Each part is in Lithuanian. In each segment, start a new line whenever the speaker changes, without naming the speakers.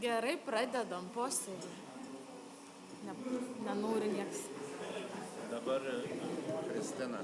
Gerai, pradedam posėdį. Nenori nieks.
Dabar Kristina.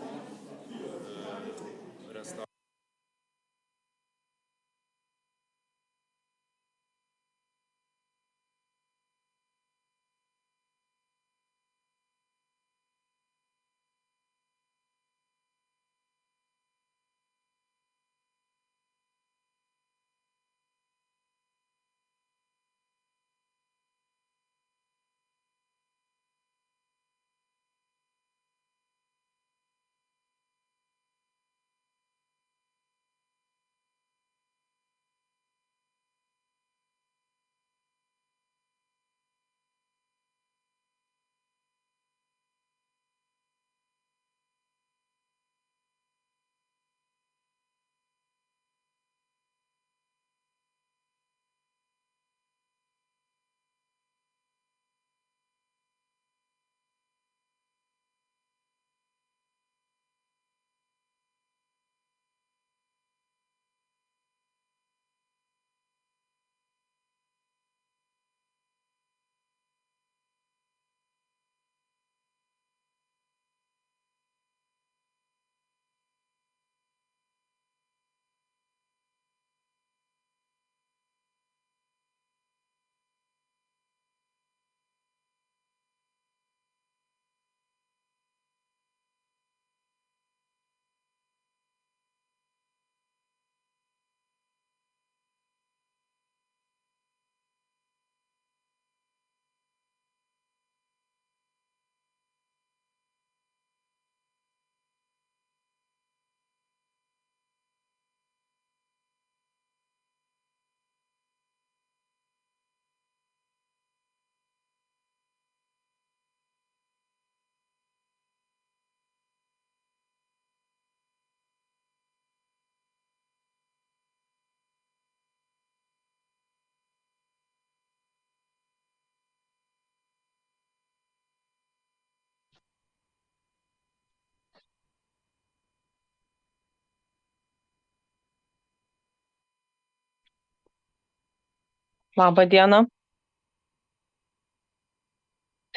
Labą dieną.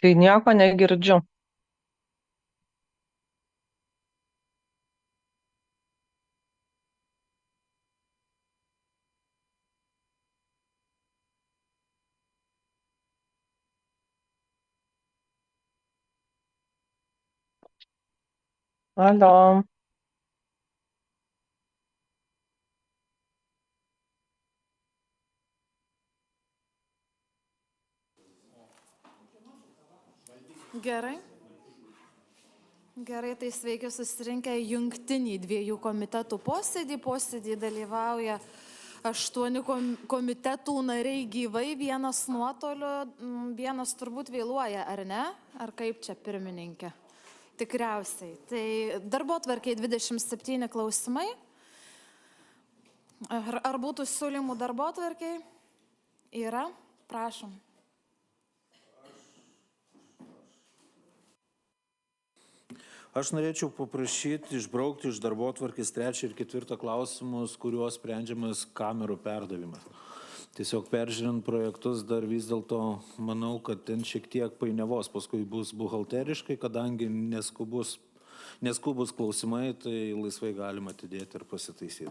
Tai nieko negirdžiu. Alio.
Gerai. Gerai, tai sveiki susirinkę jungtinį 2 komitetų posėdį. Posėdį dalyvauja 8 komitetų nariai gyvai, 1 nuotoliu, 1 turbūt vėluoja, ar ne? Ar kaip čia, pirmininkė? Tikriausiai. Tai darbotvarkėje 27 klausimai. Ar būtų siūlymų darbotvarkėje? Yra? Prašom.
Aš norėčiau paprašyti išbraukti iš darbotvarkės 3 ir 4 klausimus, kuriuos sprendžiamas kamerų perdavimas. Tiesiog peržiūrint projektus dar vis dėlto manau, kad ten šiek tiek painiavos paskui bus buhalteriškai, kadangi neskubus klausimai, tai laisvai galima atidėti ir pasitaisyti.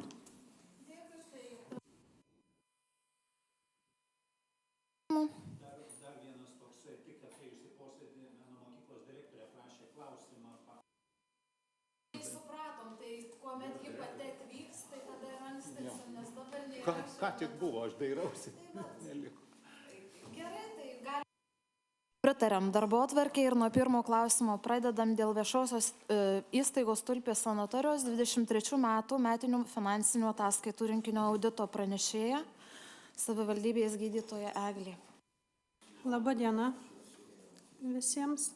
Dar vienas toksai, tik atėjusi posėdį, mano mokyklos direktorė prašė klausimą.
Supratom, tai kuomet ji pati atvyks, tai tada ir ankstysim, nes dabar nėra.
Ką tik buvo, aš dairausi. Neliko.
Gerai, tai gali. Pritarėm darbotvarkei ir nuo pirmo klausimo pradedam dėl viešosios įstaigos Tulpės sanatorijos 23 metų metinių finansinių ataskaitų rinkinio audito pranešėja, savivaldybės gydytoja Eglė.
Labą dieną visiems.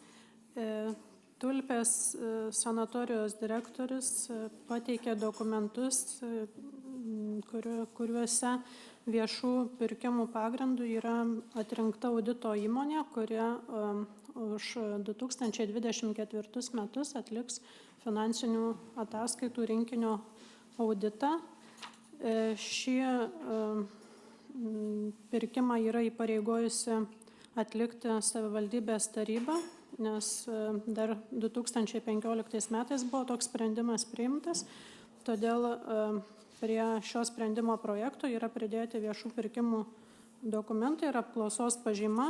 Tulpės sanatorijos direktorius pateikė dokumentus, kuriuose viešų pirkimų pagrindų yra atrinkta audito įmonė, kurie už 2024 metus atliks finansinių ataskaitų rinkinio auditą. Šie pirkimą yra įpareigojusi atlikti savivaldybės taryba, nes dar 2015 metais buvo toks sprendimas priimtas, todėl prie šio sprendimo projekto yra pridėti viešų pirkimų dokumentai ir apklausos pažyma.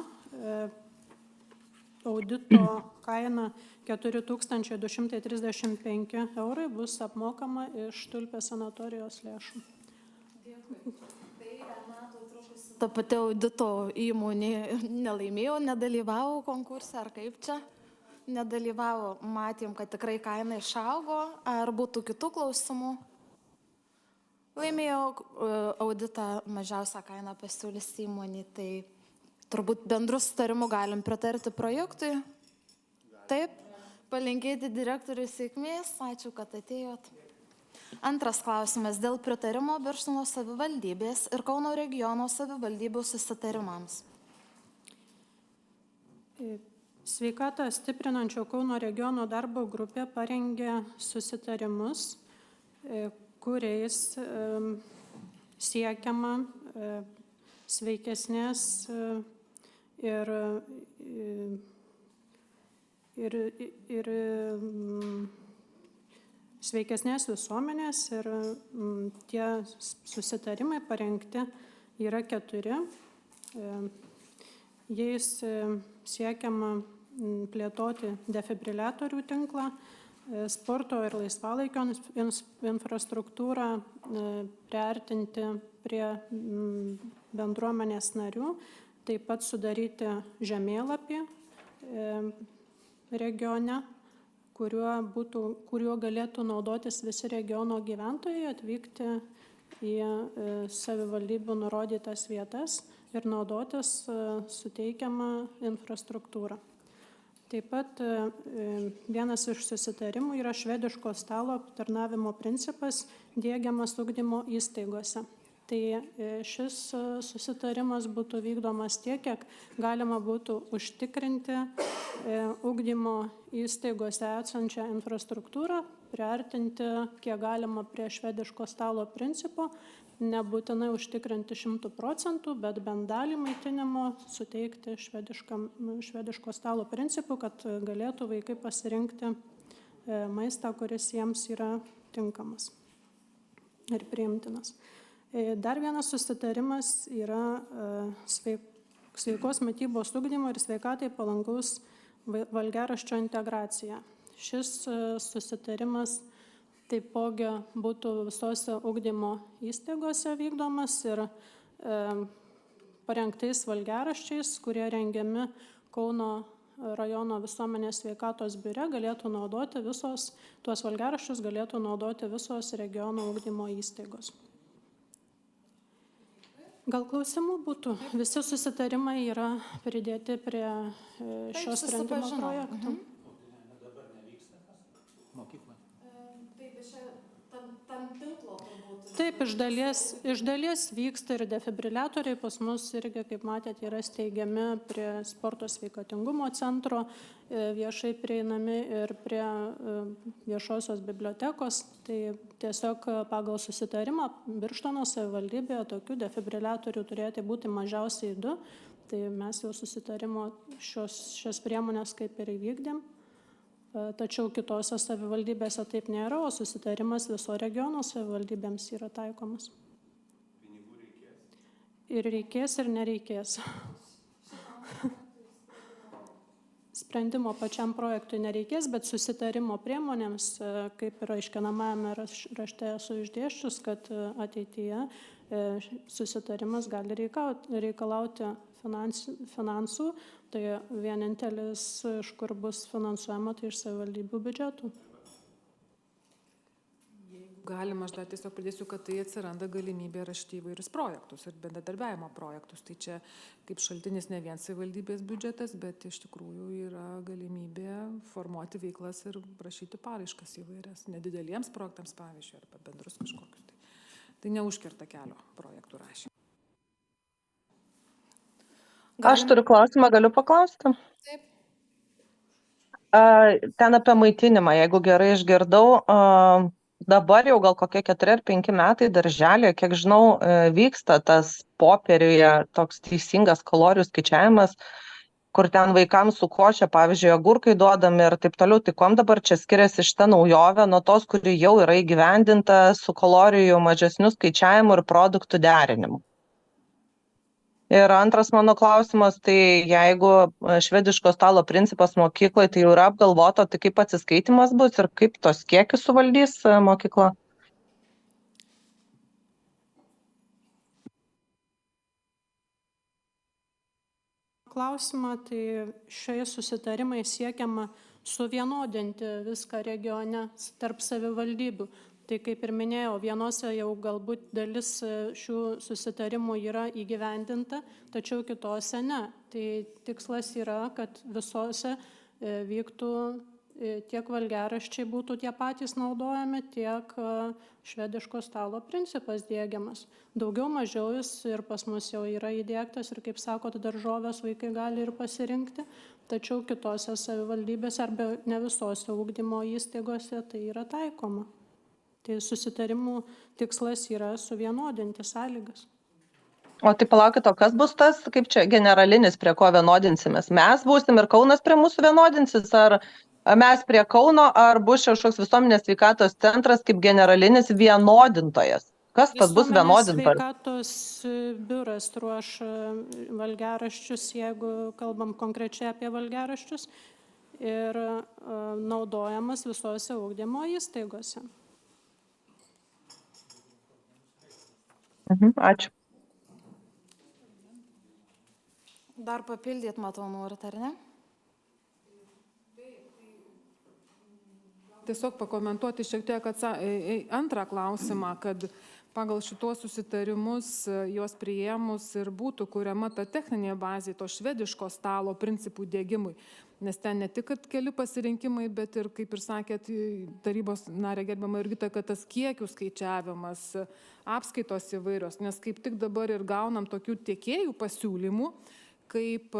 Audito kaina 4235 eurai bus apmokama iš Tulpės sanatorijos lėšų.
Ta pati audito įmonė nelaimėjo, nedalyvavo konkurse, ar kaip čia? Nedalyvavo, matėm, kad tikrai kaina išaugo, ar būtų kitų klausimų? Laimėjo auditą mažiausią kainą pasiūlys įmonė, tai turbūt bendrų sutarimų galim pritarti projektui. Taip, palinkėti direktoriui sėkmės, ačiū, kad atėjot. Antras klausimas dėl pritarimo Birštono savivaldybės ir Kauno regiono savivaldybių susitarimams.
Sveikatą stiprinančio Kauno regiono darbo grupė parengė susitarimus, kuriais siekiama sveikesnės ir sveikesnės visuomenės ir tie susitarimai parengti yra 4. Jais siekiama plėtoti defibriliatorių tinklą, sporto ir laisvalaikio infrastruktūrą priartinti prie bendruomenės narių, taip pat sudaryti žemėlapį regione, kuriuo galėtų naudotis visi regiono gyventojai, atvykti į savivaldybių nurodytas vietas ir naudotis suteikiamą infrastruktūrą. Taip pat vienas iš susitarimų yra švediško stalo aptarnavimo principas diegiamas ugdymo įstaigose. Tai šis susitarimas būtų vykdomas tiek, kiek galima būtų užtikrinti ugdymo įstaigose esančią infrastruktūrą, priartinti kiek galima prie švediško stalo principo, nebūtinai užtikrinti 100%, bet bent dalį maitinimo suteikti švediško stalo principu, kad galėtų vaikai pasirinkti maistą, kuris jiems yra tinkamas ir priimtinas. Dar vienas susitarimas yra sveikos mitybos ugdymo ir sveikatai palankaus valgiaraščio integracija. Šis susitarimas taipogi būtų visose ugdymo įstaigose vykdomas ir parengtais valgiaraščiais, kurie rengiami Kauno rajono visuomenės sveikatos biure, galėtų naudoti tuos valgiaraščius galėtų naudoti visos regiono ugdymo įstaigos. Gal klausimų būtų? Visi susitarimai yra pridėti prie šio sprendimo projekto. Taip, iš dalies vyksta ir defibriliatoriai pas mus irgi, kaip matėte, yra steigiami prie sporto sveikatingumo centro, viešai prieinami ir prie viešosios bibliotekos. Tai tiesiog pagal susitarimą Birštono savivaldybėje tokių defibriliatorių turėtų būti mažiausiai 2. Tai mes jau susitarimo šias priemonės kaip ir įvykdėm. Tačiau kitose savivaldybėse taip nėra, o susitarimas viso regiono savivaldybėms yra taikomas. Pinigų reikės? Ir reikės, ir nereikės. Sprendimo pačiam projektui nereikės, bet susitarimo priemonėms, kaip yra aiškinamajame rašte esu išdėsčius, kad ateityje susitarimas gali reikalauti finansų, tai vienintelis, iš kur bus finansuojama, tai iš savivaldybių biudžetų.
Galima, aš dar tiesiog pridėsiu, kad tai atsiranda galimybė rašti įvairius projektus ir bendradarbiavimo projektus. Tai čia kaip šaltinis ne vien savivaldybės biudžetas, bet iš tikrųjų yra galimybė formuoti veiklas ir prašyti paraiškas įvairias, nedideliems projektams, pavyzdžiui, arba bendrus kažkokius. Tai neužkerta kelio projektų rašymą.
Aš turiu klausimą, galiu paklausti?
Taip.
Ten apie maitinimą, jeigu gerai išgirdau, dabar jau gal kokie 4 ar 5 metai darželėje, kiek žinau, vyksta tas popieriuje toks teisingas kalorijų skaičiavimas, kur ten vaikams su koše, pavyzdžiui, agurkai duodami ir taip toliau. Tai kuom dabar čia skiriasi šita naujovė nuo tos, kuri jau yra įgyvendinta su kalorijų mažesniu skaičiavimu ir produktų derinimu? Ir antras mano klausimas, tai jeigu švediško stalo principas mokykloje, tai jau yra apgalvota, tai kaip atsiskaitimas bus ir kaip tos kiekius suvaldys mokykla?
Klausimą, tai šiais susitarimais siekiama suvienodinti viską regione tarp savivaldybių. Tai kaip ir minėjau, vienose jau galbūt dalis šių susitarimų yra įgyvendinta, tačiau kitose ne. Tai tikslas yra, kad visose vyktų tiek valgiaraščiai būtų tie patys naudojami, tiek švediško stalo principas diegiamas. Daugiau mažiau jis ir pas mus jau yra įdėktas ir, kaip sakot, daržovės vaikai gali ir pasirinkti, tačiau kitose savivaldybėse arba ne visose ugdymo įstaigose tai yra taikoma. Tai susitarimų tikslas yra suvienodinti sąlygas.
O tai palaukit, o kas bus tas, kaip čia, generalinis, prie ko vienodinsimės? Mes būsim ir Kaunas prie mūsų vienodinsis, ar mes prie Kauno, ar bus kažkoks visuomenės sveikatos centras kaip generalinis vienodintojas? Kas tas bus vienodintojas?
Sveikatos biuras ruoš valgiaraščius, jeigu kalbam konkrečiai apie valgiaraščius, ir naudojamas visose ugdymo įstaigose.
Ačiū.
Dar papildyt, matau, norit, ar ne?
Tiesiog pakomentuoti šiek tiek antrą klausimą, kad pagal šitos susitarimus, juos priėmus ir būtų kuriama ta techninė bazė to švediško stalo principų dėgymui. Nes ten ne tik keli pasirinkimai, bet ir, kaip ir sakėt, tarybos narė gerbiama Jurgita, kad tas kiekių skaičiavimas, apskaitos įvairios, nes kaip tik dabar ir gaunam tokių tiekėjų pasiūlymų, kaip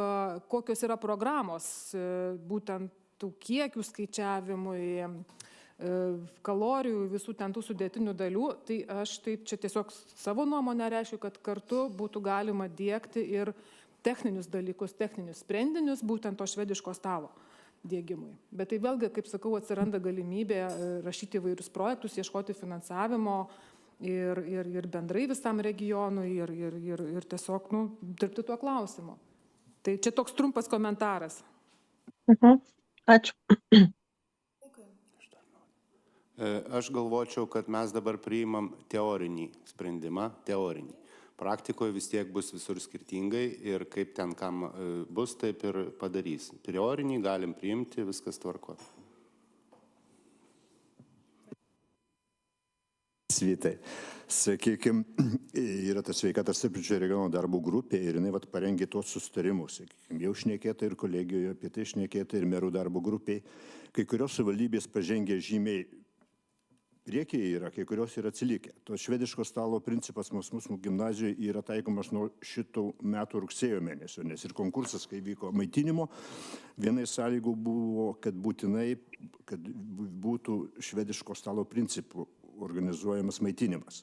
kokios yra programos būtent tų kiekių skaičiavimui, kalorijų, visų ten tų sudėtinių dalių, tai aš taip čia tiesiog savo nuomonę reiškiu, kad kartu būtų galima dėkti ir techninius dalykus, techninius sprendinius, būtent to švediško stalo dėgymui. Bet tai vėlgi, kaip sakau, atsiranda galimybė rašyti įvairius projektus, ieškoti finansavimo ir bendrai visam regionui ir tiesiog dirbti tuo klausimu. Tai čia toks trumpas komentaras.
Ačiū.
Aš galvočiau, kad mes dabar priimam teorinį sprendimą, teorinį. Praktikoje vis tiek bus visur skirtingai ir kaip ten kam bus, taip ir padarys. Teorinį galim priimti, viskas tvarko.
Svytai. Sakykime, yra ta sveikatos stiprinančio regiono darbo grupė ir jinai parengė tuos susitarimus. Sakykime, jau šnekėta ir kolegijoje, apie tai šnekėta ir merų darbo grupiai. Kai kurios savivaldybės pažengė žymiai priekyje yra, kai kurios yra atsilikę. To švediško stalo principas mūsų gimnazijoje yra taikomas nuo šitų metų rugsėjo mėnesio, nes ir konkursas, kai vyko maitinimo, vienai sąlygų buvo, kad būtinai, kad būtų švediško stalo principų organizuojamas maitinimas.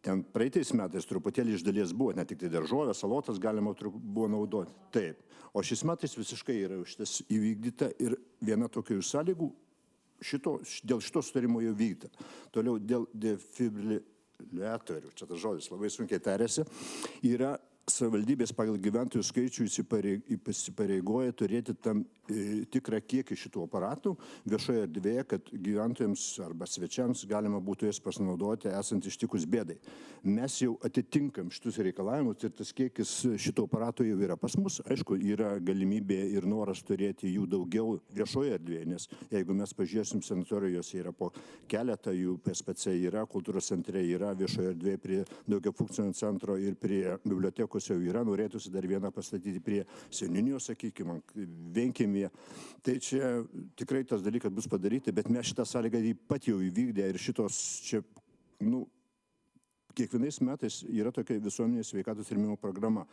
Ten praeitais metais truputėlį iš dalies buvo, ne tik tai daržovės, salotas galima buvo naudoti. Taip. O šis metais visiškai yra šitas įvykdyta ir viena tokių sąlygų dėl šito sutarimo jau vykta. Toliau dėl defibriliatorių, čia tas žodis labai sunkiai tariasi, yra savivaldybės pagal gyventojų skaičių įsipareigoja turėti tam tikrą kiekį šitų aparatų viešoje erdvėje, kad gyventojams arba svečiams galima būtų jas pasinaudoti esant ištikus bėdai. Mes jau atitinkam šitus reikalavimus ir tas kiekis šito aparato jau yra pas mus. Aišku, yra galimybė ir noras turėti jų daugiau viešoje erdvėje, nes jeigu mes pažiūrėsim, sanatorijose yra po keletą jų, PSPC yra, kultūros centre yra, viešoje erdvėje prie daugiafunkcinio centro ir prie bibliotekos jau yra, norėtųsi dar vieną pastatyti prie seniūnijos, sakykime, vienkiemėje. Tai čia tikrai tas dalykas bus padaryti, bet mes šitą sąlygą pat jau įvykdė ir šitos čia, kiekvienais metais yra tokia visuomenės sveikatos rėmimo programa.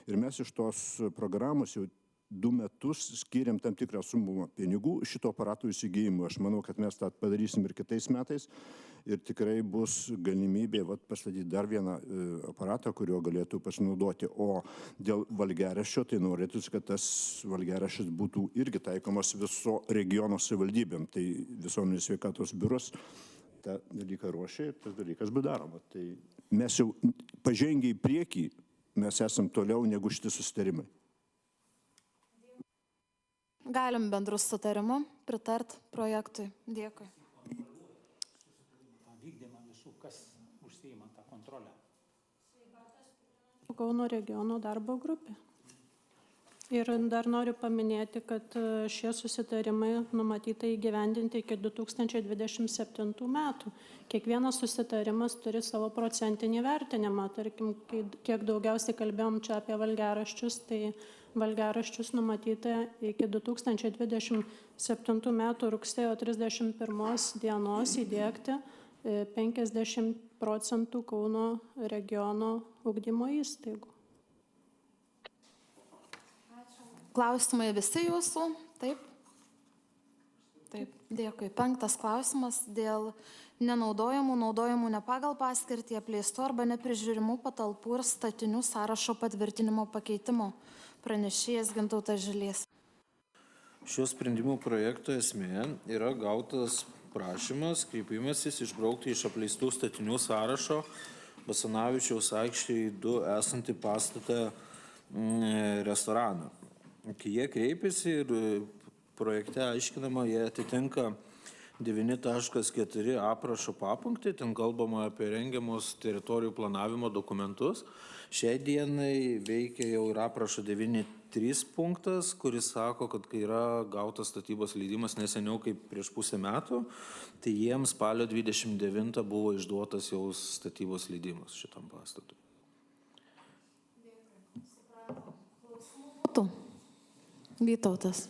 Ir mes iš tos programos jau 2 metus skiriam tam tikrą sumą pinigų šito aparato įsigijimui. Aš manau, kad mes tą padarysim ir kitais metais. Ir tikrai bus galimybė pastatyti dar vieną aparatą, kurio galėtų pasinaudoti. O dėl valgiaraščio, tai norėtųsi, kad tas valgiaraščias būtų irgi taikomas viso regiono savivaldybėm. Tai visuomenės sveikatos biuras tą dalyką ruošia ir tas dalykas bus daroma. Tai mes jau pažengiai į priekį, mes esam toliau negu šitie susitarimai.
Galim bendrų sutarimų pritart projektui. Dėkui.
Vykdymą visų, kas užsiima tą kontrolę.
Kauno regiono darbo grupė. Ir dar noriu paminėti, kad šie susitarimai numatyta įgyvendinti iki 2027 metų. Kiekvienas susitarimas turi savo procentinį vertinimą. Tarkim, kiek daugiausiai kalbėjom čia apie valgiaraščius, tai valgiaraščius numatyta iki 2027 metų rugsėjo 31 dienos įdiegti 50% Kauno regiono ugdymo įstaigų.
Klausimai visi jūsų? Taip? Taip, dėkui. 5 klausimas dėl naudojamų ne pagal paskirtį apleistų arba neprižiūrimų patalpų ir statinių sąrašo patvirtinimo pakeitimo. Pranešėjas Gintautas Žilės.
Šio sprendimų projekto esmė yra gautas prašymas, kreipimasis išbraukti iš apleistų statinių sąrašo Basanavičiaus aikštėje 2 esantį pastatą restoraną. Kai jie kreipiasi ir projekte aiškinama, jie atitinka 9.4 aprašo papunktį, ten kalbama apie rengiamus teritorijų planavimo dokumentus. Šiai dienai veikia jau ir aprašo 9.3 punktas, kuris sako, kad kai yra gautas statybos leidimas neseniau kaip prieš pusę metų, tai jiems spalio 29 buvo išduotas jau statybos leidimas šitam pastatui.
Vytautas.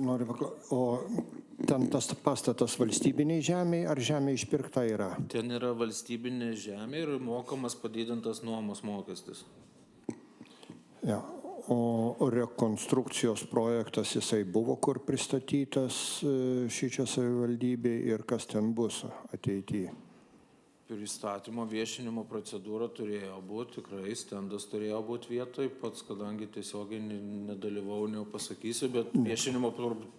Noriu paklausti, o ten tas pastatas valstybiniai žemėje ar žemė išpirkta yra?
Ten yra valstybinė žemė ir mokamas padidintas nuomos mokestis.
Ja. O rekonstrukcijos projektas jisai buvo kur pristatytas šičia savivaldybė ir kas ten bus ateityje?
Pristatymo viešinimo procedūra turėjo būti, tikrai stendas turėjo būti vietoj, pats, kadangi tiesiogiai nedalyvau, nepasakysiu, bet viešinimo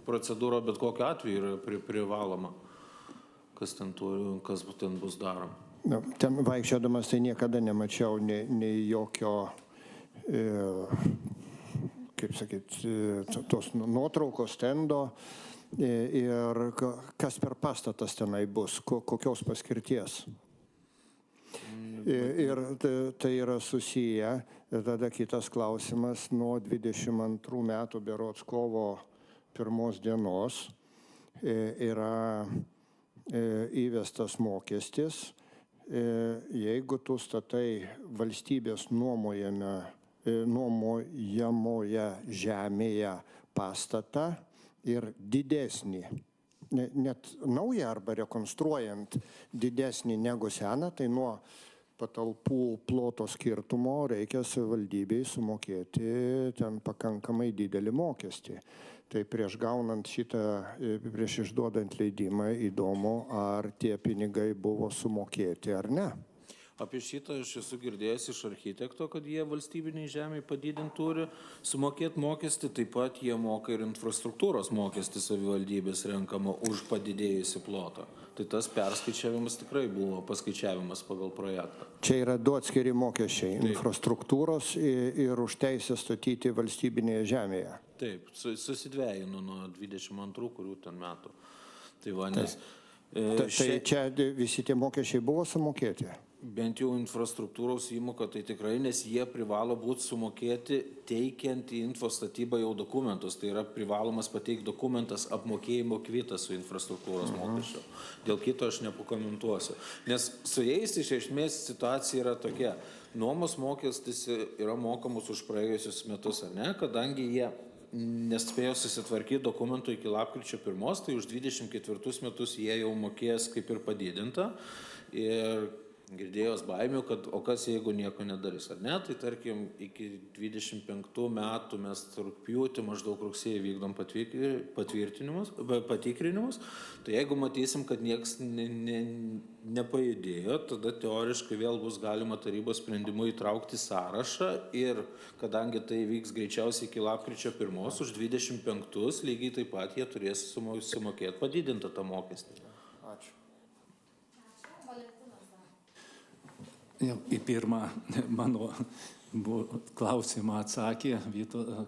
procedūra bet kokiu atveju yra privaloma, kas ten bus daroma.
Ten vaikščiodamas tai niekada nemačiau nei jokio, kaip sakyti, tos nuotraukos stendo ir kas per pastatas tenai bus, kokios paskirties. Ir tai yra susiję, ir tada kitas klausimas, nuo 22 metų berods kovo 1 dienos yra įvestas mokestis, jeigu tu statai valstybės nuomojamoje žemėje pastatą ir didesnį, net naują arba rekonstruojant didesnį negu seną, tai nuo patalpų ploto skirtumo reikia savivaldybei sumokėti ten pakankamai didelį mokestį. Tai prieš gaunant šitą, prieš išduodant leidimą, įdomu, ar tie pinigai buvo sumokėti ar ne.
Apie šitą aš esu girdėjęs iš architekto, kad jie valstybiniai žemėje padidinti turi sumokėti mokestį, taip pat jie moka ir infrastruktūros mokestį savivaldybės renkama už padidėjusi plotą. Tai tas perskaičiavimas tikrai buvo paskaičiavimas pagal projektą.
Čia yra 2 atskiri mokesčiai - infrastruktūros ir už teisę statyti valstybinėje žemėje.
Taip, susidvejinu nuo 22, kurių ten metų. Tai va, nes...
Tai čia visi tie mokesčiai buvo sumokėti?
Bent jau infrastruktūros įmoka, tai tikrai, nes jie privalo būti sumokėti teikiant į infostatybą jau dokumentus. Tai yra privalomas pateikti dokumentas apmokėjimo kvitas su infrastruktūros mokesčio. Dėl kito aš nepakomentuosiu. Nes su jais iš esmės situacija yra tokia. Nuomos mokestis yra mokamus už praėjusius metus, ar ne? Kadangi jie nespėjo susitvarkyti dokumentų iki lapkričio 1, tai už 24 metus jie jau mokės kaip ir padidinta. Ir girdėjos baimių, kad o kas jeigu nieko nedarys, ar ne? Tai tarkim, iki 25 metų mes rugpjūtį maždaug rugsėjį vykdom patikrinimus, tai jeigu matysim, kad nieks nepajudėjo, tada teoriškai vėl bus galima tarybos sprendimu įtraukti sąrašą ir kadangi tai vyks greičiausiai iki lapkričio 1, už 25 lygiai taip pat jie turės sumokėti padidintą tą mokestį.
Ačiū.
Jau į pirmą mano klausimą atsakė,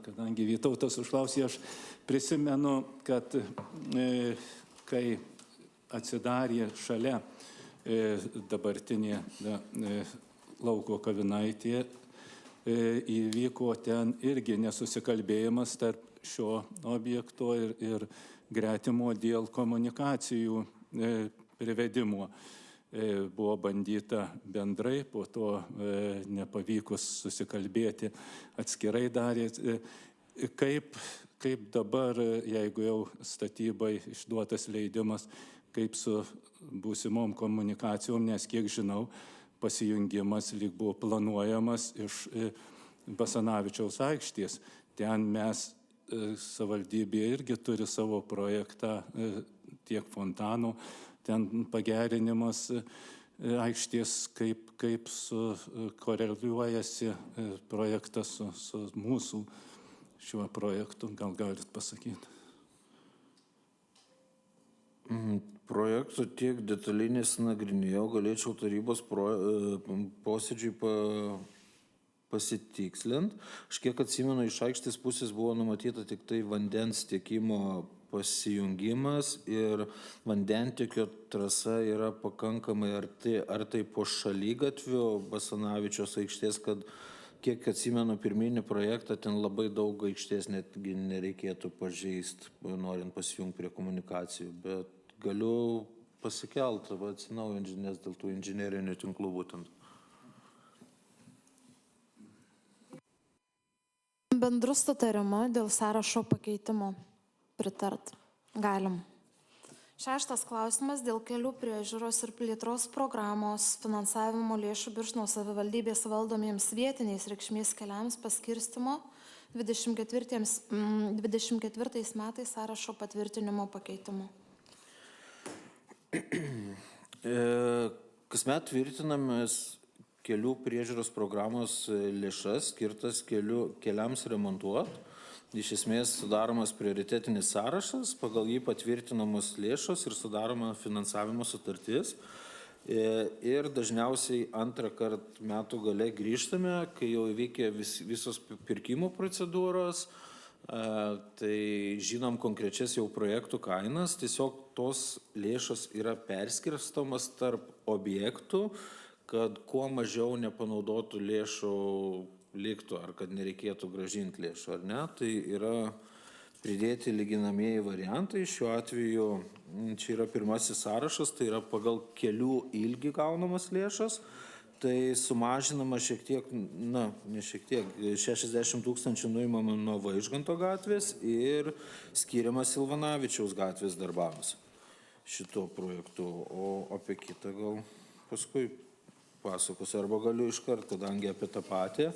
kadangi Vytautas užklausė, aš prisimenu, kad kai atsidarė šalia dabartinė lauko kavinaitė, įvyko ten irgi nesusikalbėjimas tarp šio objekto ir gretimo dėl komunikacijų privedimo. Buvo bandyta bendrai, po to nepavykus susikalbėti atskirai darė. Kaip dabar, jeigu jau statybai išduotas leidimas, kaip su būsimom komunikacijom, nes kiek žinau, pasijungimas lyg buvo planuojamas iš Basanavičiaus aikštės. Ten mes savivaldybė irgi turi savo projektą tiek fontanų, ten pagerinimas aikštės, kaip koreliuojasi projektas su mūsų šiuo projektu, gal galit pasakyti?
Projektų tiek detaliai nesinagrinėjau, galėčiau tarybos posėdžiui pasitikslint. Aš kiek atsimenu, iš aikštės pusės buvo numatyta tik tai vandens tiekimo pasijungimas ir vandentiekio trasa yra pakankamai ar tai po šaligatviu Basanavičiaus aikštės, kad kiek atsimenu pirminį projektą, ten labai daug aikštės netgi nereikėtų pažeisti, norint pasijungti prie komunikacijų, bet galiu pasikelti, atsinaujinti žinias dėl tų inžinerinių tinklų būtent.
Bendru sutarimu dėl sąrašo pakeitimo pritart. Galim. 6 klausimas dėl kelių priežiūros ir plėtros programos finansavimo lėšų Birštono savivaldybės valdomiems vietiniais reikšmės keliams paskirstimo 24 metais sąrašo patvirtinimo pakeitimo.
Kasmet tvirtinamės kelių priežiūros programos lėšas skirtas keliams remontuoti. Iš esmės sudaromas prioritetinis sąrašas, pagal jį patvirtinamos lėšos ir sudaroma finansavimo sutartis. Ir dažniausiai antrą kartą metų gale grįžtame, kai jau įvykė visos pirkimo procedūros, tai žinom konkrečias jau projektų kainas, tiesiog tos lėšos yra perskirstomas tarp objektų, kad kuo mažiau nepanaudotų lėšų liktų, ar kad nereikėtų gražinti lėšų, ar ne. Tai yra pridėti lyginamieji variantai. Šiuo atveju čia yra pirmasis sąrašas, tai yra pagal kelių ilgį gaunamas lėšas. Tai sumažinama šiek tiek, ne šiek tiek, 60 000 nuimama nuo Vaižganto gatvės ir skiriama Silvanavičiaus gatvės darbams šito projektu. O apie kitą gal paskui pasakosiu, arba galiu iškart, kadangi apie tą patį.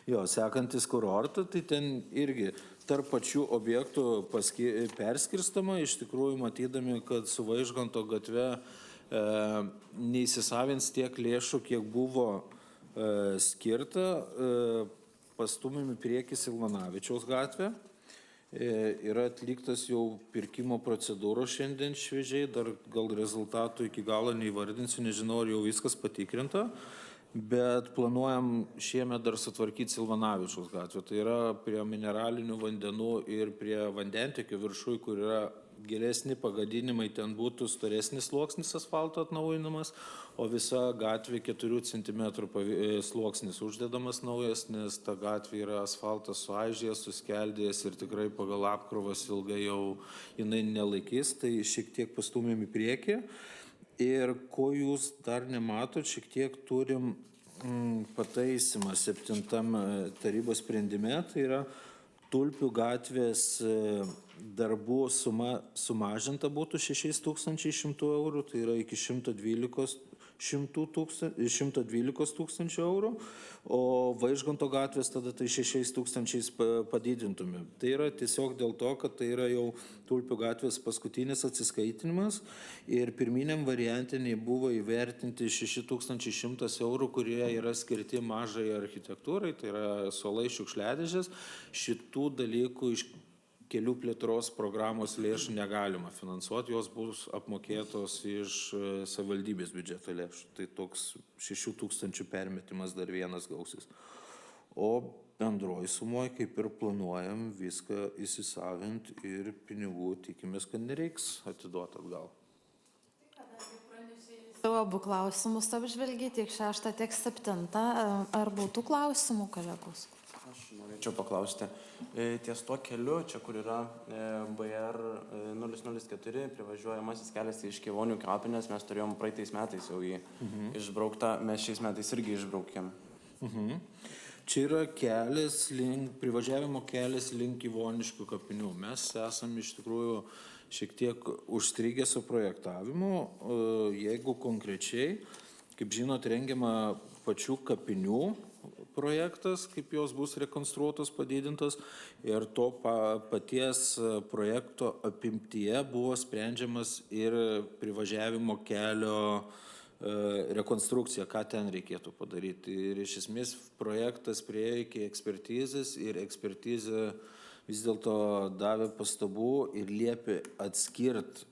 Jo, sekantis kurortą, tai ten irgi tarp pačių objektų perskirstama, iš tikrųjų matydami, kad su Vaižganto gatve neįsisavins tiek lėšų, kiek buvo skirta, pastumėm į priekį Silvanavičiaus gatvę. Yra atliktas jau pirkimo procedūros šiandien šviežiai, dar gal rezultatų iki galo neįvardinsiu, nežinau, ar jau viskas patikrinta. Bet planuojam šiemet dar sutvarkyti Silvanavičiaus gatvę. Tai yra prie mineralinių vandenų ir prie vandentiekio viršui, kur yra gilesni pagadinimai, ten būtų storesnis sluoksnis asfalto atnaujinamas, o visa gatvė 4 cm sluoksnis uždedamas naujas, nes ta gatvė yra asfaltas suaižėjęs, suskeldėjęs ir tikrai pagal apkrovas ilgai jau jinai nelaikys, tai šiek tiek pastumėm į priekį. Ir ko jūs dar nematot, šiek tiek turim pataisimą 7 tarybos sprendime, tai yra Tulpių gatvės darbų suma sumažinta būtų 6100 eurų, tai yra iki 112 tūkstančių eurų, o Vaižganto gatvės tada tai 6000 padidintume. Tai yra tiesiog dėl to, kad tai yra jau Tulpių gatvės paskutinis atsiskaitinimas ir pirminiam variantiniai buvo įvertinti 6100 eurų, kurie yra skirti mažai architektūrai, tai yra suolai, šiukšliadėžės. Šitų dalykų iš kelių plėtros programos lėšų negalima finansuoti, jos bus apmokėtos iš savivaldybės biudžeto lėšų. Tai toks 6000 permetimas dar vienas gausis. O bendroji sumoje, kaip ir planuojam, viską įsisavinti ir pinigų tikimės, kad nereiks atiduoti atgal.
Savo abu klausimus apžvelgiai, tiek 6, tiek 7. Ar būtų klausimų, kolegos?
Aš norėčiau paklausti, ties tuo keliu, čia kur yra BR 004, privažiuojamasis kelias iš Kėvonių kapinės, mes turėjom praeitais metais jau jį išbrauktą, mes šiais metais irgi išbraukėm.
Čia yra privažiavimo kelias link Kėvoniškių kapinių. Mes esame iš tikrųjų šiek tiek užstrigę su projektavimu, jeigu konkrečiai, kaip žinot, rengiama pačių kapinių projektas, kaip jos bus rekonstruotos, padidintos, ir to paties projekto apimtyje buvo sprendžiamas ir privažiavimo kelio rekonstrukcija, ką ten reikėtų padaryti. Ir iš esmės projektas priėjo iki ekspertizės ir ekspertizė vis dėlto davė pastabų ir liepė atskirti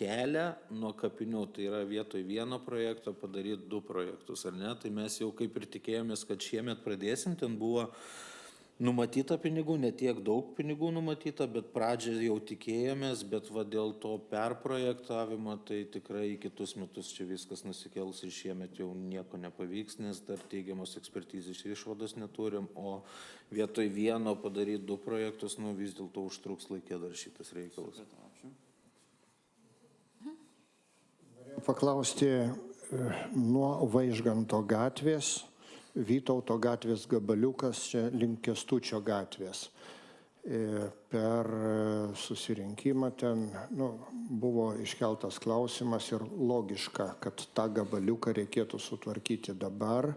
kelią nuo kapinių, tai yra vietoj vieno projekto padaryti 2 projektus, ar ne? Tai mes jau kaip ir tikėjomės, kad šiemet pradėsim, ten buvo numatyta pinigų, ne tiek daug pinigų numatyta, bet pradžią jau tikėjomės, bet va dėl to perprojektavimo, tai tikrai į kitus metus čia viskas nusikels ir šiemet jau nieko nepavyks, nes dar teigiamos ekspertizės išvados neturim, o vietoj vieno padaryti 2 projektus, vis dėlto užtruks laikė dar šitas reikalas.
Paklausti nuo Vaižganto gatvės, Vytauto gatvės gabaliukas, čia link Kęstučio gatvės. Per susirinkimą ten buvo iškeltas klausimas ir logiška, kad tą gabaliuką reikėtų sutvarkyti dabar,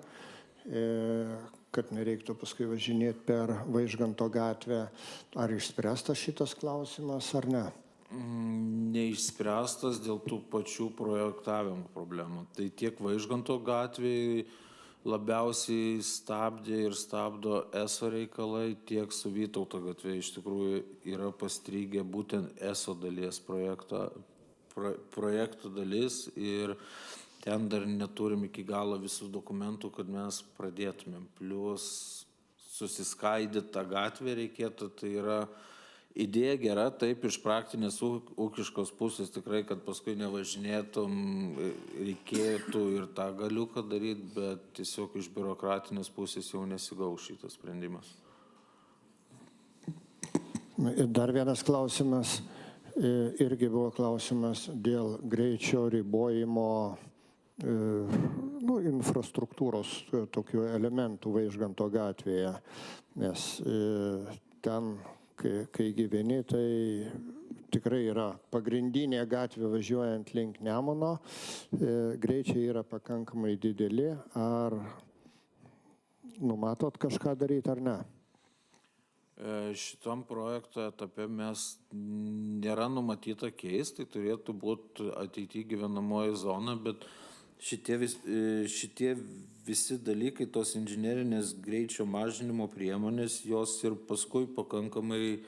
kad nereiktų paskui važinėti per Vaižganto gatvę. Ar išspręstas šitas klausimas ar ne?
Neišspręstas dėl tų pačių projektavimo problemų. Tai tiek Vaižganto gatvėje labiausiai stabdė ir stabdo ESO reikalai, tiek su Vytauto gatvė iš tikrųjų yra pastrygę būtent ESO dalies projektų dalis ir ten dar neturim iki galo visų dokumentų, kad mes pradėtumėm. Plius susiskaidyti tą gatvę reikėtų, tai yra idėja gera, taip, iš praktinės ūkiškos pusės tikrai, kad paskui nevažinėtum, reikėtų ir tą galiuką daryti, bet tiesiog iš biurokratinės pusės jau nesigaus šitas sprendimas.
Ir dar vienas klausimas, irgi buvo klausimas dėl greičio ribojimo infrastruktūros tokių elementų Vaižganto gatvėje, nes ten kai gyveni, tai tikrai yra pagrindinė gatvė važiuojant link Nemuno, greičiai yra pakankamai dideli. Ar numatot kažką daryti ar ne?
Šitam projekto etape mes nėra numatyta keisti, tai turėtų būti ateityje gyvenamoji zona, bet šitie visi dalykai, tos inžinerinės greičio mažinimo priemonės, jos ir paskui pakankamai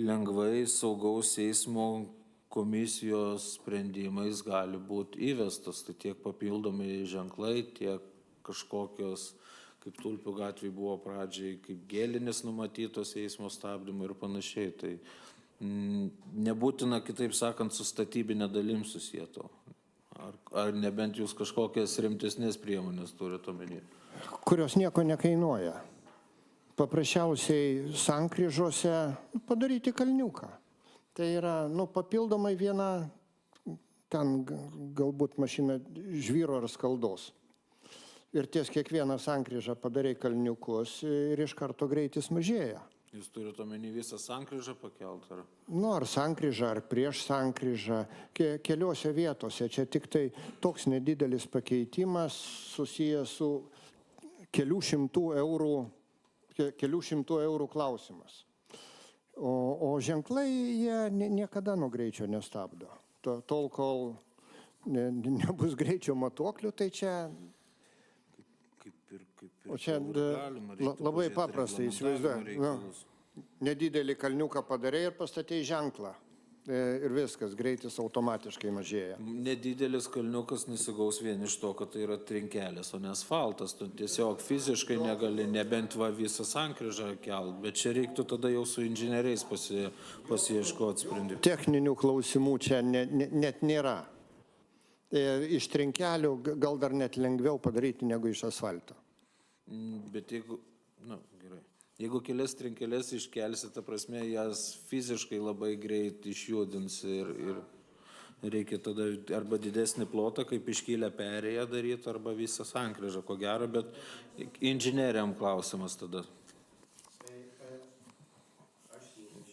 lengvai saugaus eismo komisijos sprendimais gali būti įvestas. Tai tiek papildomi ženklai, tiek kažkokios, kaip Tulpių gatvėje buvo pradžiai, kaip gėlinės numatytos eismo stabdymai ir panašiai. Tai nebūtina, kitaip sakant, su statybinė dalim susieto. Ar nebent jūs kažkokias rimtesnės priemonės turite omeny?
Kurios nieko nekainuoja. Paprasčiausiai sankryžose padaryti kalniuką. Tai yra, papildomai viena, ten galbūt mašina žvyro ar skaldos. Ir ties kiekvieną sankryžą padarai kalniukus ir iš karto greitis mažėja.
Jūs turite omeny visą sankryžą pakelt, ar?
Nu, ar sankryžą, ar prieš sankryžą, keliose vietose. Čia tik tai toks nedidelis pakeitimas susijęs su kelių šimtų eurų klausimas. O ženklai jie niekada nuo greičio nestabdo. Tol, kol nebus greičio matuoklių, tai čia... O čia labai paprastai įsivaizduoju. Nedidelį kalniuką padarė ir pastatė ženklą. Ir viskas, greitis automatiškai mažėja.
Nedidelis kalniukas nesigaus vien iš to, kad tai yra trinkelės, o ne asfaltas. Tu tiesiog fiziškai negali, nebent va visą sankryžą kelt, bet čia reiktų tada jau su inžinieriais pasiieškoti sprendimų.
Techninių klausimų čia net nėra. Iš trinkelių gal dar net lengviau padaryti negu iš asfalto.
Bet jeigu, gerai. Jeigu kelias trinkelės iškelsi, ta prasme, jas fiziškai labai greit išjudins ir reikia tada arba didesnį plotą, kaip iškylę perėją daryti, arba visą sankryžą, ko gero, bet inžinieriam klausimas tada.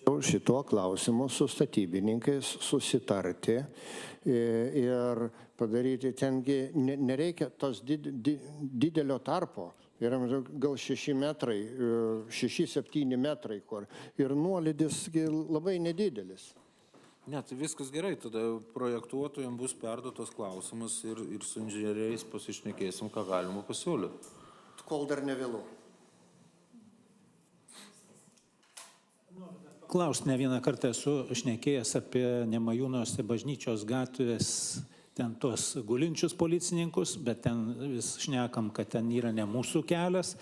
Šituo klausimu su statybininkais susitarti ir padaryti, tengi nereikia tos didelio tarpo. Yra gal 6 metrai, 6-7 metrai, kur ir nuolydis labai nedidelis.
Ne, tai viskas gerai, tada projektuotojams bus perduotas klausimas ir su inžinieriais pasišnekėsim, ką galima pasiūlyti.
Kol dar nevėlu.
Klausti, ne vieną kartą esu šnekėjęs apie Nemajūnuose bažnyčios gatvės ten tos gulinčius policininkus, bet ten vis šnekam, kad ten yra ne mūsų kelias,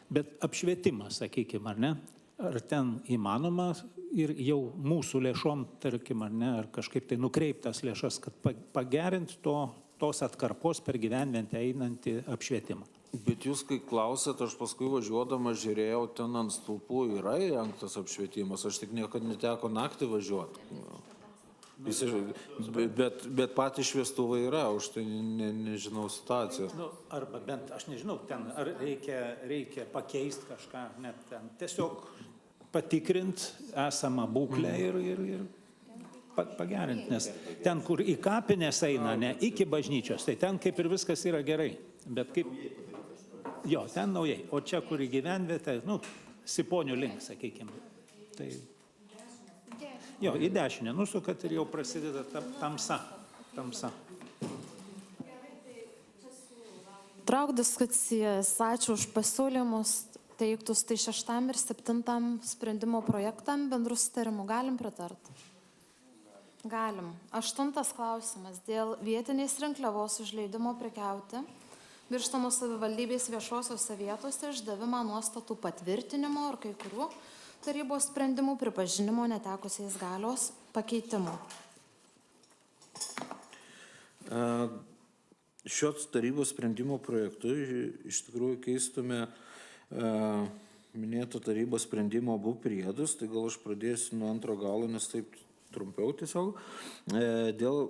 bet apšvietimas, sakykime, ar ne? Ar ten įmanoma ir jau mūsų lėšom, tarkim, ar ne, ar kažkaip tai nukreiptas lėšas, kad pagerinti tos atkarpos per gyvenvietę einantį apšvietimą.
Bet jūs, kai klausėt, aš paskui važiuodama žiūrėjau, ten ant stulpų yra įrengtas apšvietimas, aš tik niekada neteko naktį važiuoti. Bet patys šviestuvai yra, už tai nežinau situacijos.
Arba bent, aš nežinau, ten ar reikia pakeisti kažką, net ten tiesiog patikrinti esamą būklę ir pagerinti, nes ten, kur į kapinės eina, ne iki bažnyčios, tai ten kaip ir viskas yra gerai, bet kaip, jo, ten naujai, o čia, kur į gyvenvietę, Siponių link, sakykime, tai... Jo, į dešinę nusukat ir jau prasideda tamsa.
Trauk diskusijas, ačiū už pasiūlymus, teiktus tai 6 ir 7 sprendimo projektam bendrų sutarimų. Galim pritarti? Galim. 8 klausimas. Dėl vietinės rinkliavos užleidimo prekiauti Birštono savivaldybės viešosiose vietose išdavimą nuostatų patvirtinimo ir kai kurių tarybos sprendimų pripažinimo netekusiais galios pakeitimų.
Šios tarybos sprendimo projektu iš tikrųjų keistume minėto tarybos sprendimo abu priedus, tai gal aš pradėsiu nuo antro galo, nes taip trumpiau tiesiog. Dėl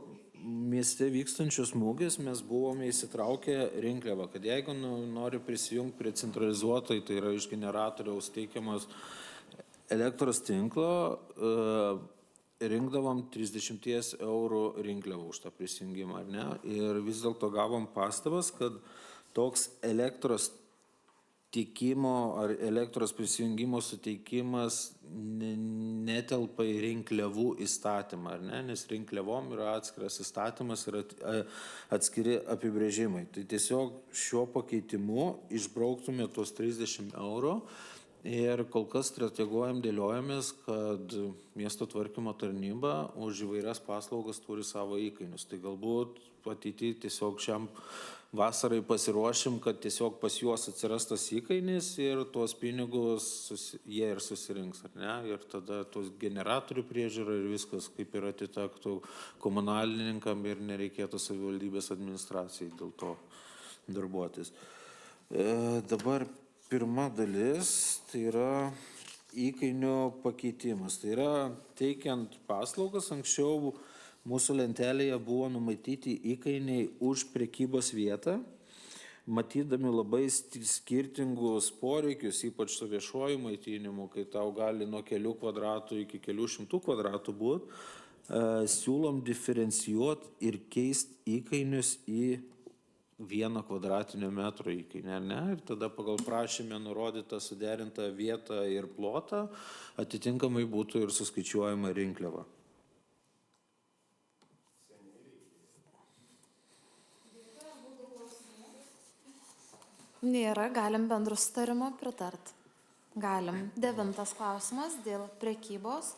mieste vykstančios mugės mes buvome įsitraukę rinkliavą, kad jeigu nori prisijungti prie centralizuotai, tai yra iš generatoriaus teikiamas elektros tinklo, rinkdavom 30 eurų rinkliavą už tą prisijungimą, ar ne? Ir vis dėlto gavom pastabas, kad toks elektros tiekimo ar elektros prisijungimo suteikimas netelpa į rinkliavų įstatymą, ar ne? Nes rinkliavom yra atskiras įstatymas ir atskiri apibrėžimai. Tai tiesiog šiuo pakeitimu išbrauktume tos 30 eurų. Ir kol kas strateguojam, dėliojamės, kad miesto tvarkymo tarnyba už įvairias paslaugas turi savo įkainius. Tai galbūt ateityje tiesiog šiam vasarai pasiruošim, kad tiesiog pas juos atsiras tas įkainis ir tuos pinigus jie ir susirinks, ar ne? Ir tada tuos generatorių priežiūra ir viskas kaip ir atitektų komunalininkam ir nereikėtų savivaldybės administracijai dėl to darbuotis. Dabar pirma dalis, tai yra įkainio pakeitimas. Tai yra teikiant paslaugas, anksčiau mūsų lentelėje buvo numatyti įkainiai už prekybos vietą. matydami labai skirtingus poreikius, ypač su viešuoju maitinimu, kai tau gali nuo kelių kvadratų iki kelių šimtų kvadratų būti, siūlom diferencijuoti ir keisti įkainius į 1 kvadratinio metro įkainį, ne? Ir tada pagal prašymę nurodytą suderintą vietą ir plotą atitinkamai būtų ir suskaičiuojama rinkliava.
Nėra, galim bendru sutarimu pritart. Galim. 9 klausimas dėl prekybos.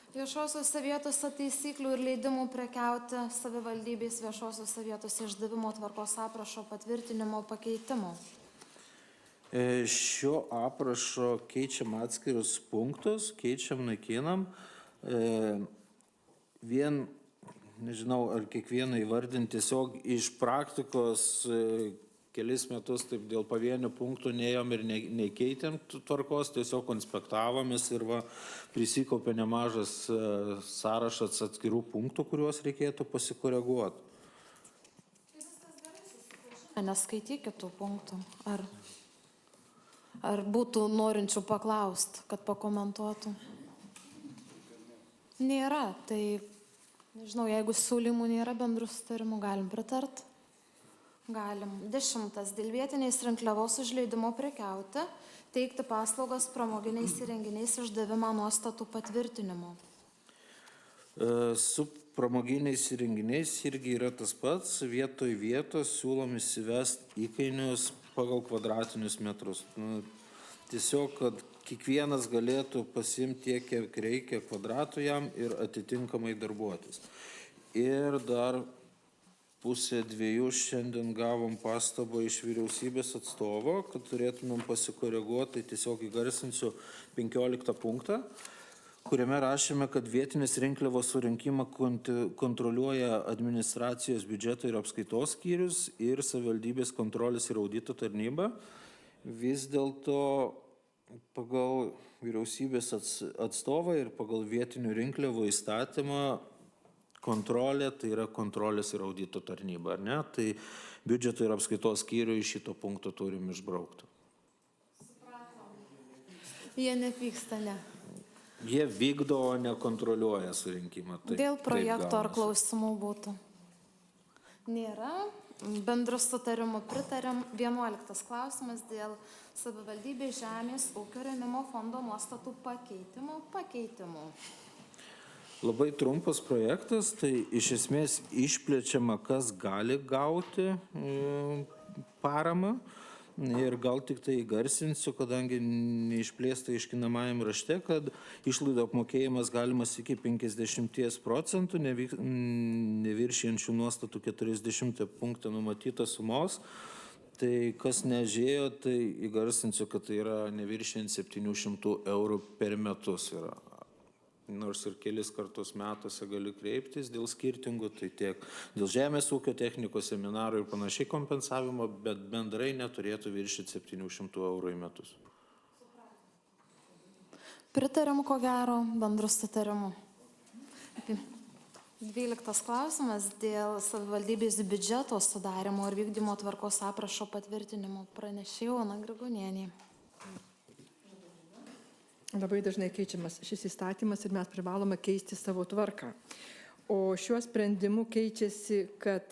Viešosiuose vietose taisyklių ir leidimų prekiauti savivaldybės viešosiuose vietose išdavimo tvarkos aprašo patvirtinimo pakeitimo.
Šio aprašo keičiam atskirius punktus, keičiam, naikinam. Vien, nežinau, ar kiekvieną įvardinti, tiesiog iš praktikos kelis metus taip dėl pavienių punktų neėjom ir nekeitėm tvarkos, tiesiog konspektavomės ir prisikaupė nemažas sąrašas atskirų punktų, kuriuos reikėtų pasikoreguoti.
Neskaitykit tų punktų. Ar būtų norinčių paklausti, kad pakomentuotų? Nėra, tai nežinau, jeigu siūlymų nėra bendrų sutarimų, galim pritart. Galim. 10. Dėl vietinės rinkliavos užleidimo prekiauti, teikti paslaugas pramoginiais įrenginiais išdavimo nuostatų patvirtinimo.
Su pramoginiais įrenginiais irgi yra tas pats, vietoj vietos siūlom įsivesti įkainius pagal kvadratinius metrus. Tiesiog, kad kiekvienas galėtų pasiimti tiek, kiek reikia kvadratų jam ir atitinkamai darbuotis. Ir dar 1:30 šiandien gavom pastabą iš vyriausybės atstovo, kad turėtumėm pasikoreguoti, tiesiog įgarsinsiu 15 punktą, kuriame rašėme, kad vietinės rinkliavos surinkimą kontroliuoja administracijos biudžeto ir apskaitos skyrius ir savivaldybės kontrolės ir audito tarnyba. Vis dėlto pagal vyriausybės atstovą ir pagal vietinių rinkliavų įstatymą kontrolė, tai yra kontrolės ir audito tarnyba, ar ne? Tai biudžeto ir apskaitos skyrių iš šito punkto turim išbraukti.
Jie nepyksta, ne?
Jie vykdo, o nekontroliuoja surinkimą.
Dėl projekto ar klausimų būtų? Nėra. Bendru sutarimu pritarėm. 11 klausimas dėl savivaldybės žemės ūkio rėmimo fondo nuostatų pakeitimų.
Labai trumpas projektas, tai iš esmės išplečiama, kas gali gauti paramą. Ir gal tik tai įgarsinsiu, kadangi neišplėsta aiškinamajam rašte, kad išlaidų apmokėjimas galimas iki 50%, neviršijančių nuostatų 40 punktą numatytos sumos. Tai kas nežėjo, tai įgarsinsiu, kad tai yra neviršijant 700 eurų per metus yra. Nors ir kelis kartus metuose galiu kreiptis dėl skirtingų, tai tiek dėl žemės ūkio technikos, seminarų ir panašiai kompensavimo, bet bendrai neturėtų viršyti 700 eurų į metus.
Pritariam, ko gero, bendru sutarimu. 12 klausimas dėl savivaldybės biudžeto sudarimo ir vykdymo tvarkos aprašo patvirtinimo pranešėjo Ona Grigonienė.
Labai dažnai keičiamas šis įstatymas ir mes privalome keisti savo tvarką. O šiuo sprendimu keičiasi, kad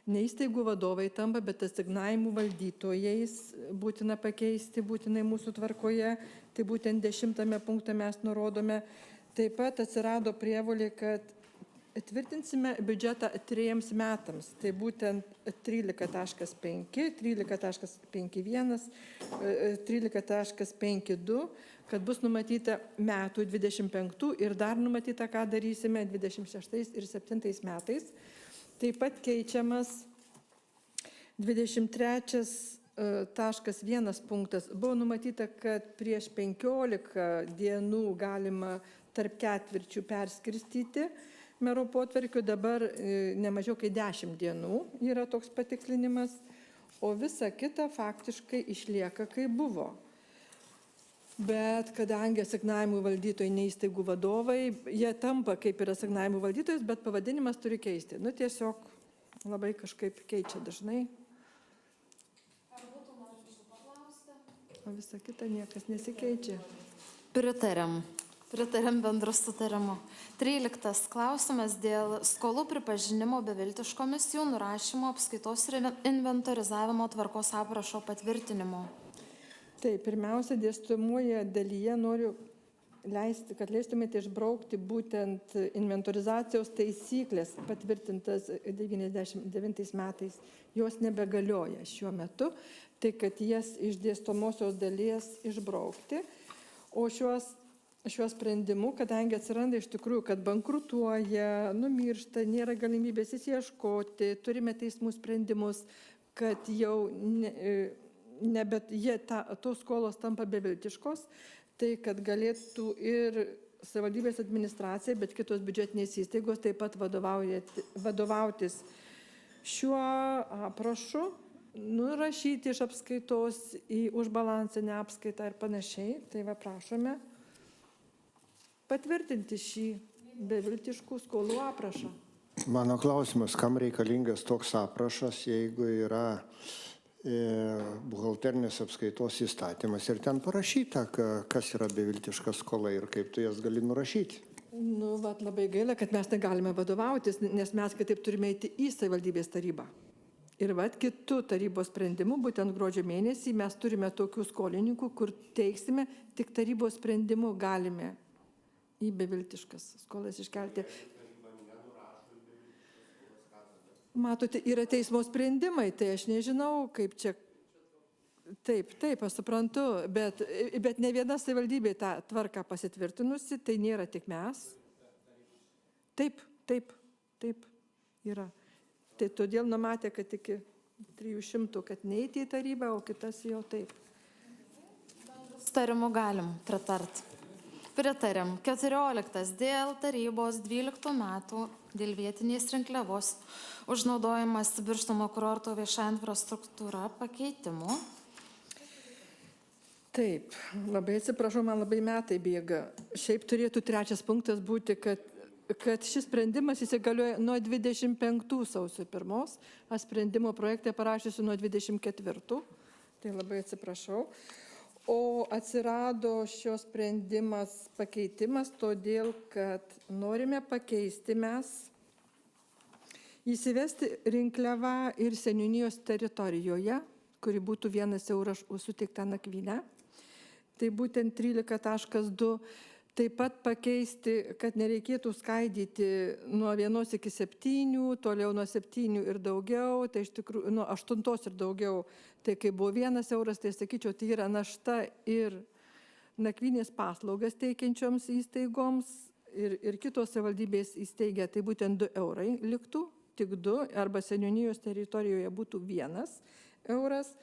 ne įstaigų vadovai tampa, bet asignavimų valdytojais būtina pakeisti, būtinai mūsų tvarkoje. Tai būtent 10 punkte mes nurodome. Taip pat atsirado prievolė, kad tvirtinsime biudžetą 3 metams. Tai būtent 13.5, 13.51, 13.52, kad bus numatyta metų 25 ir dar numatyta, ką darysime 26 ir 7 metais. Taip pat keičiamas 23.1 punktas. Buvo numatyta, kad prieš 15 dienų galima tarp ketvirčių perskirstyti mero potvarkių, dabar nemažiau kaip 10 dienų yra toks patikslinimas, o visa kita faktiškai išlieka kaip buvo. Bet kadangi asignavimų valdytojai, ne įstaigų vadovai, jie tampa kaip ir asignavimų valdytojais, bet pavadinimas turi keisti. Tiesiog labai kažkaip keičia dažnai. o visa kita niekas nesikeičia.
Pritarėm. Pritarėm bendru sutarimu. 13 klausimas dėl skolų pripažinimo beviltiškomis jų nurašymo apskaitos ir inventorizavimo tvarkos aprašo patvirtinimo.
Taip, pirmiausia, dėstomoje dalyje noriu leisti, kad leistumėte išbraukti būtent inventorizacijos taisyklės patvirtintas 99 metais. Jos nebegalioja šiuo metu, tai kad jas iš dėstomosios dalies išbraukti. O šiuo sprendimu, kadangi atsiranda iš tikrųjų, kad bankrutuoja, numiršta, nėra galimybės įsieškoti, turime teismų sprendimus, kad jau tos skolos tampa beviltiškos, tai kad galėtų ir savivaldybės administracija, bet kitos biudžetinės įstaigos taip pat vadovautis šiuo aprašu, nurašyti iš apskaitos į užbalansinę apskaitą ir panašiai. Tai va prašome patvirtinti šį beviltiškų skolų aprašą.
Mano klausimas, kam reikalingas toks aprašas, jeigu yra buhalterinės apskaitos įstatymas ir ten parašyta, kas yra beviltiška skola ir kaip tu jas gali nurašyti.
Labai gaila, kad mes negalime vadovautis, nes mes kitaip turime eiti į savivaldybės tarybą. Ir kitų tarybos sprendimų, būtent gruodžio mėnesį, mes turime tokių skolininkų, kur teiksime, tik tarybos sprendimų galime į beviltiškas skolas iškelti. Matote, yra teismo sprendimai, tai aš nežinau, kaip čia. Taip, aš suprantu, bet ne viena savivaldybė tą tvarką pasitvirtinusi, tai nėra tik mes. Taip, yra. Tai todėl numatė, kad iki 300, kad neįti į tarybą, o kitas jau taip.
Sutarimu galim pritart. Pritarėm. 14 dėl tarybos 12 metų dėl vietinės rinkliavos užnaudojimas Birštono kurorto vieša infrastruktūra pakeitimų.
Taip, labai atsiprašau, man labai metai bėga. Šiaip turėtų 3 punktas būti, kad šis sprendimas įsigalioja nuo 25 sausio 1, aš sprendimo projektą parašysiu nuo 24, tai labai atsiprašau. O atsirado šios sprendimas pakeitimas, todėl, kad norime pakeisti mes, įsivesti rinkliavą ir seniūnijos teritorijoje, kuri būtų 1 euras suteikta nakvynę. Tai būtent 13.2. Taip pat pakeisti, kad nereikėtų skaidyti nuo 1 iki 7, toliau nuo 7 ir daugiau, tai iš tikrųjų nuo 8 ir daugiau. Tai kai buvo 1 euras, tai sakyčiau, tai yra našta ir nakvynės paslaugas teikiančioms įstaigoms ir kitos savivaldybės įsteigia, tai būtent 2 eurai liktų, tik 2, arba seniūnijos teritorijoje būtų 1 euras.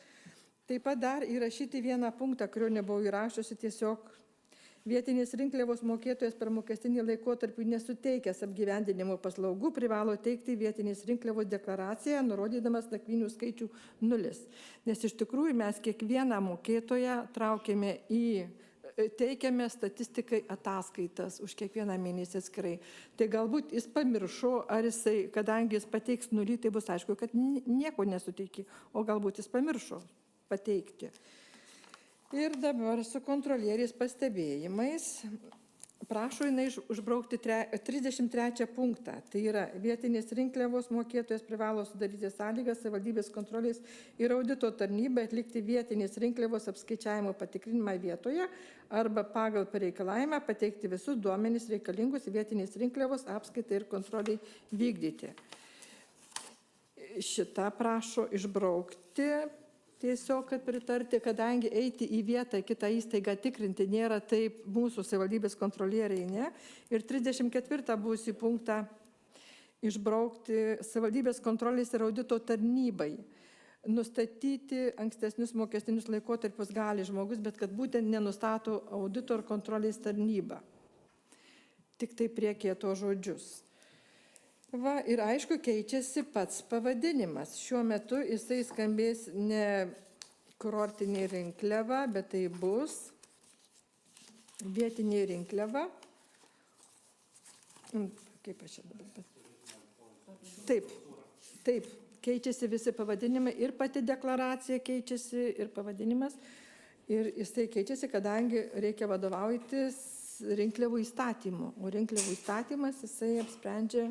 Taip pat dar įrašyti vieną punktą, kurio nebuvau įrašusi, tiesiog vietinės rinkliavos mokėtojas per mokestinį laikotarpį nesuteikęs apgyvendinimo paslaugų privalo teikti vietinės rinkliavos deklaraciją, nurodydamas nakvynių skaičių 0. Nes iš tikrųjų mes kiekvieną mokėtoją teikiame statistikai ataskaitas už kiekvieną mėnesį atskirai. Tai galbūt jis pamiršo, ar jisai, kadangi jis pateiks 0, tai bus aišku, kad nieko nesuteikė, o galbūt jis pamiršo pateikti. Ir dabar su kontrolieriais pastebėjimais prašo jinai užbraukti 33 punktą. Tai yra vietinės rinkliavos mokėtojas privalo sudaryti sąlygas savivaldybės kontrolės ir audito tarnybai atlikti vietinės rinkliavos apskaičiavimo patikrinimą vietoje arba pagal pareikalavimą pateikti visus duomenys reikalingus vietinės rinkliavos apskaitai ir kontroliai vykdyti. Šitą prašo išbraukti. Tiesiog, kad pritarti, kadangi eiti į vietą, kitą įstaigą tikrinti nėra taip mūsų savivaldybės kontrolieriai, ne. Ir 34 buvusį punktą išbraukti savivaldybės kontrolės ir audito tarnybai. Nustatyti ankstesnius mokestinius laikotarpius gali žmogus, bet kad būtent nenustato audito ir kontrolės tarnyba. Tik tai priekėto žodžius. Ir aišku, keičiasi pats pavadinimas. Šiuo metu jisai skambės ne kurortinė rinkliava, bet tai bus vietinė rinkliava. Kaip aš čia dabar? Taip, keičiasi visi pavadinimai ir pati deklaracija keičiasi ir pavadinimas. Ir jisai keičiasi, kadangi reikia vadovautis rinkliavų įstatymu. O rinkliavų įstatymas jisai apsprendžia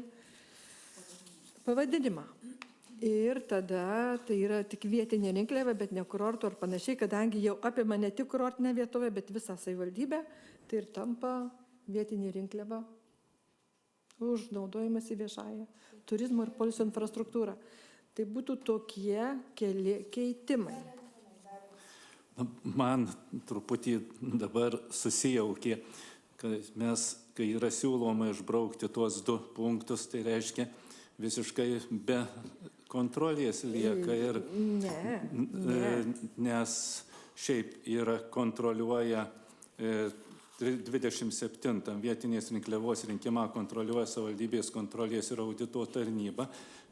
pavadinimą. Ir tada tai yra tik vietinė rinkliava, bet ne kurorto ar panašiai, kadangi jau apima ne tik kurortinę vietovę, bet visą savivaldybę, tai ir tampa vietinė rinkliava už naudojimas į viešąją turizmo ir poilsio infrastruktūrą. Tai būtų tokie keli keitimai.
Man truputį dabar susijaukė, kad mes, kai yra siūloma išbraukti tuos 2 punktus, tai reiškia visiškai be kontrolės lieka ir nes šiaip yra kontroliuoja 27 vietinės rinkliavos rinkimą kontroliuoja savivaldybės kontrolės ir audito tarnyba,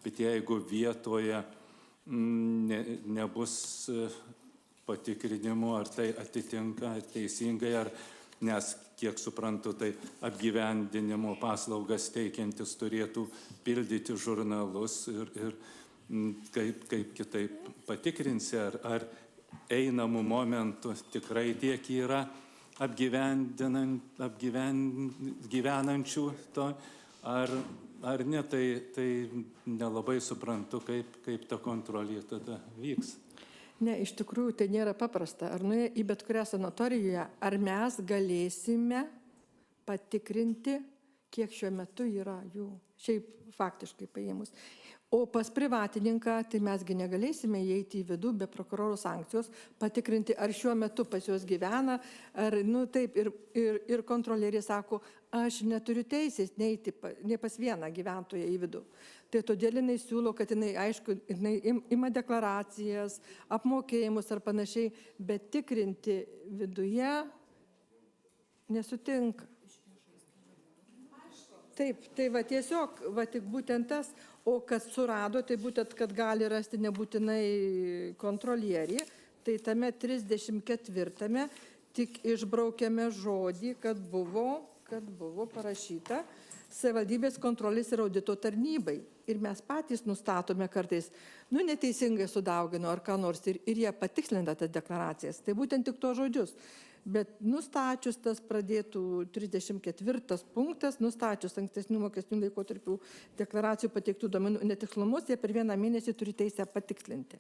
bet jeigu vietoje nebus patikrinimų, ar tai atitinka, ar teisingai, ar nes, kiek suprantu, tai apgyvendinimo paslaugas teikiantis turėtų pildyti žurnalus ir kaip kitaip patikrinsi, ar einamų momentų tikrai tiek yra apgyvenančių to, ar ne, tai nelabai suprantu, kaip ta kontrolė tada vyks.
Ne, iš tikrųjų tai nėra paprasta. Ar nuėję į bet kurią sanatoriją, ar mes galėsime patikrinti, kiek šiuo metu yra jų, šiaip faktiškai paėmus. O pas privatininką, tai mesgi negalėsime įeiti į vidų be prokuroro sankcijos, patikrinti, ar šiuo metu pas juos gyvena, ar, taip, ir kontrolierė sako, aš neturiu teisės neiti ne pas vieną gyventoją į vidų. Tai todėl jinai siūlo, kad jinai, aišku, jinai ima deklaracijas, apmokėjimus ar panašiai, bet tikrinti viduje nesutinka. Taip, tai va tiesiog, va tik būtent tas, o kad surado, tai būtent, kad gali rasti nebūtinai kontrolierį, tai tame 34 tik išbraukėme žodį, kad buvo parašyta savivaldybės kontrolės ir audito tarnybai. Ir mes patys nustatome kartais, neteisingai sudaugino ar ką nors ir jie patikslinta tas deklaracijas. Tai būtent tik to žodžius. Bet nustačius tas pradėtų 34 punktas, nustačius ankstesnių mokestinių laikotarpių deklaracijų pateiktų duomenų netikslumus, jie per 1 mėnesį turi teisę patikslinti.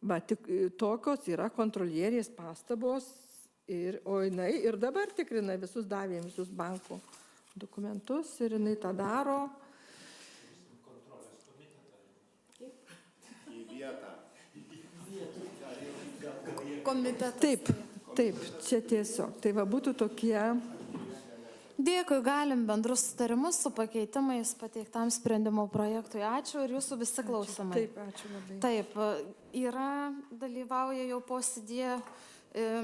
Va, tik tokios yra kontrolierės pastabos, o jinai ir dabar tikrina visus, davė visus bankų dokumentus ir jinai tą daro.
Į vietą.
Komitetas.
Taip, čia tiesiog. Tai va būtų tokie.
Dėkui, galim bendrus sutarimus su pakeitimais pateiktam sprendimo projektui. Ačiū ir jūsų visi klausimai.
Taip, ačiū labai.
Taip, dalyvauja jau posėdėje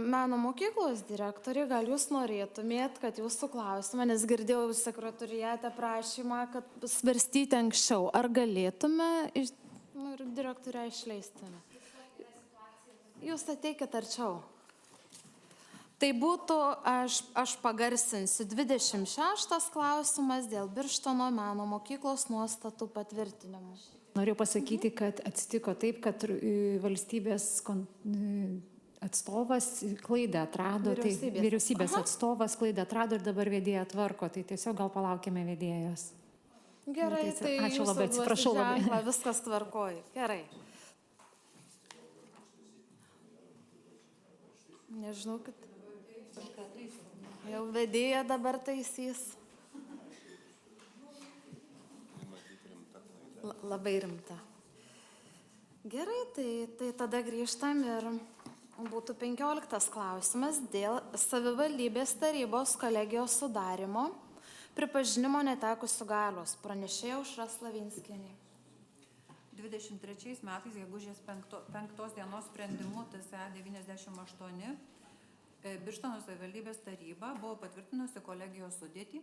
meno mokyklos direktoriai. Gal jūs norėtumėt, kad jūsų klausimą, nes girdėjau sekretoriate prašymą, kad svarstyti anksčiau. Ar galėtume ir direktorę išleisti? Jūs ateikit arčiau. Tai būtų, aš pagarsinsiu 26 klausimas dėl Birštono meno mokyklos nuostatų patvirtinimo.
Noriu pasakyti, kad atsitiko taip, kad valstybės atstovas klaidą atrado, vyriausybės atstovas klaidą atrado ir dabar vedėja tvarko, tai tiesiog gal palaukime vedėjos.
Gerai, tai
ačiū labai, atsiprašau labai.
Viskas tvarkoja. Gerai. Nežinau, kad jau vedėja dabar taisys. Labai rimta. Gerai, tai tada grįžtam ir būtų 15 klausimas dėl savivaldybės tarybos kolegijos sudarimo, pripažinimo netekusių galios. Pranešėja Aušra Slavinskienė.
23 metais, gegužės 5 dienos sprendimu TSE 98, Birštono savivaldybės taryba buvo patvirtinusi kolegijos sudėtį.